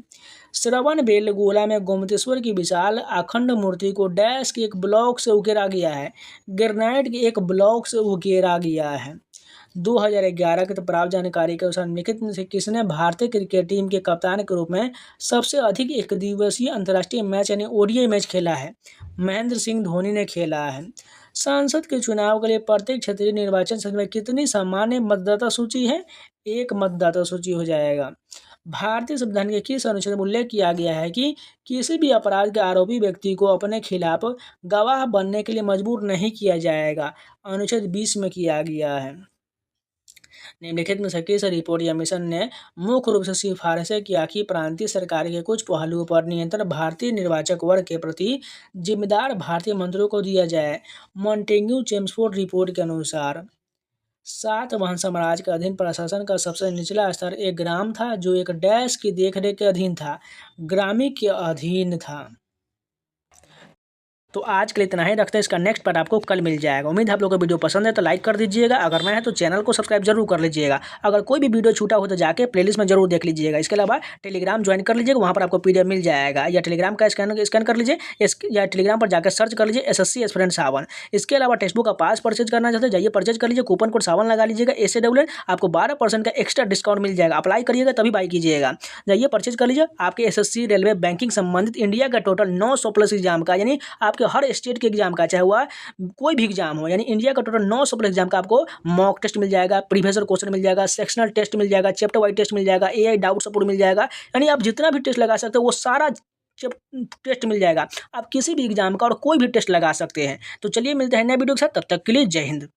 श्रवण बेलगोला में गोमतेश्वर की विशाल अखंड मूर्ति को डैश के एक ब्लॉक से उकेरा गया है? ग्रेनाइट के एक ब्लॉक से उकेरा गया है। 2011 के प्राप्त जानकारी के अनुसार निम्नलिखित में से किसने भारतीय क्रिकेट टीम के कप्तान के रूप में सबसे अधिक एकदिवसीय अंतर्राष्ट्रीय मैच यानी ODI मैच खेला है? महेंद्र सिंह धोनी ने खेला है। संसद के चुनाव के लिए प्रत्येक क्षेत्रीय निर्वाचन क्षेत्र में कितनी सामान्य मतदाता सूची है? 1 मतदाता सूची हो जाएगा। भारतीय संविधान के किस अनुच्छेद में उल्लेख किया गया है कि किसी भी अपराध के आरोपी व्यक्ति को अपने खिलाफ गवाह बनने के लिए मजबूर नहीं किया जाएगा? अनुच्छेद 20 में किया गया है। निम्नलिखित में से किस रिपोर्ट या मिशन ने मुख्य रूप से सिफारिशें किया कि प्रांतीय सरकार के कुछ पहलुओं पर नियंत्रण भारतीय निर्वाचक वर्ग के प्रति जिम्मेदार भारतीय मंत्रियों को दिया जाए? मॉन्टेग्यू चेम्सफोर्ड रिपोर्ट के अनुसार सातवाहन साम्राज्य के अधीन प्रशासन का सबसे निचला स्तर एक ग्राम था जो एक डैश की देखरेख के अधीन था? ग्रामी के अधीन था। तो आज के लिए इतना ही रखते हैं। इसका नेक्स्ट पार्ट आपको कल मिल जाएगा। उम्मीद है आप लोगों को वीडियो पसंद है तो लाइक कर दीजिएगा। अगर नया है तो चैनल को सब्सक्राइब जरूर कर लीजिएगा। अगर कोई भी वीडियो छूटा हो तो जाके प्लेलिस्ट में जरूर देख लीजिएगा। इसके अलावा टेलीग्राम ज्वाइन कर लीजिएगा, वहाँ पर आपको PDF मिल जाएगा, या टेलीग्राम का स्कैन कर लीजिए, या टेलीग्राम पर जाकर सर्च कर लीजिए SSC एस्पिरेंट सावन। इसके अलावा टेक्स्ट बुक का पास परचेज करना चाहते हैं जाइए परचेज कर लीजिए, कूपन कोड सावन लगा लीजिएगा SAWN, आपको 12% का एक्स्ट्रा डिस्काउंट मिल जाएगा। अप्लाई करिएगा तभी बाई कीजिएगा। जाइए परचेज कर लीजिए। आपके SSC रेलवे बैंकिंग संबंधित इंडिया का टोटल 900+ एग्जाम का यानी आपके आपके हर स्टेट के एग्जाम का, चाहे वह कोई भी एग्जाम हो, यानी इंडिया का टोटल 900 प्लस एग्जाम का आपको मॉक टेस्ट मिल जाएगा, प्रीवियस ईयर क्वेश्चन मिल जाएगा, सेक्शनल टेस्ट मिल जाएगा, चैप्टर वाइज टेस्ट मिल जाएगा, AI डाउट सपोर्ट मिल जाएगा। यानी आप जितना भी टेस्ट लगा सकते हो वो सारा टेस्ट मिल जाएगा। आप किसी भी एग्जाम का और कोई भी टेस्ट लगा सकते हैं। तो चलिए मिलते हैं नए वीडियो के साथ, तब तक के लिए जय हिंद।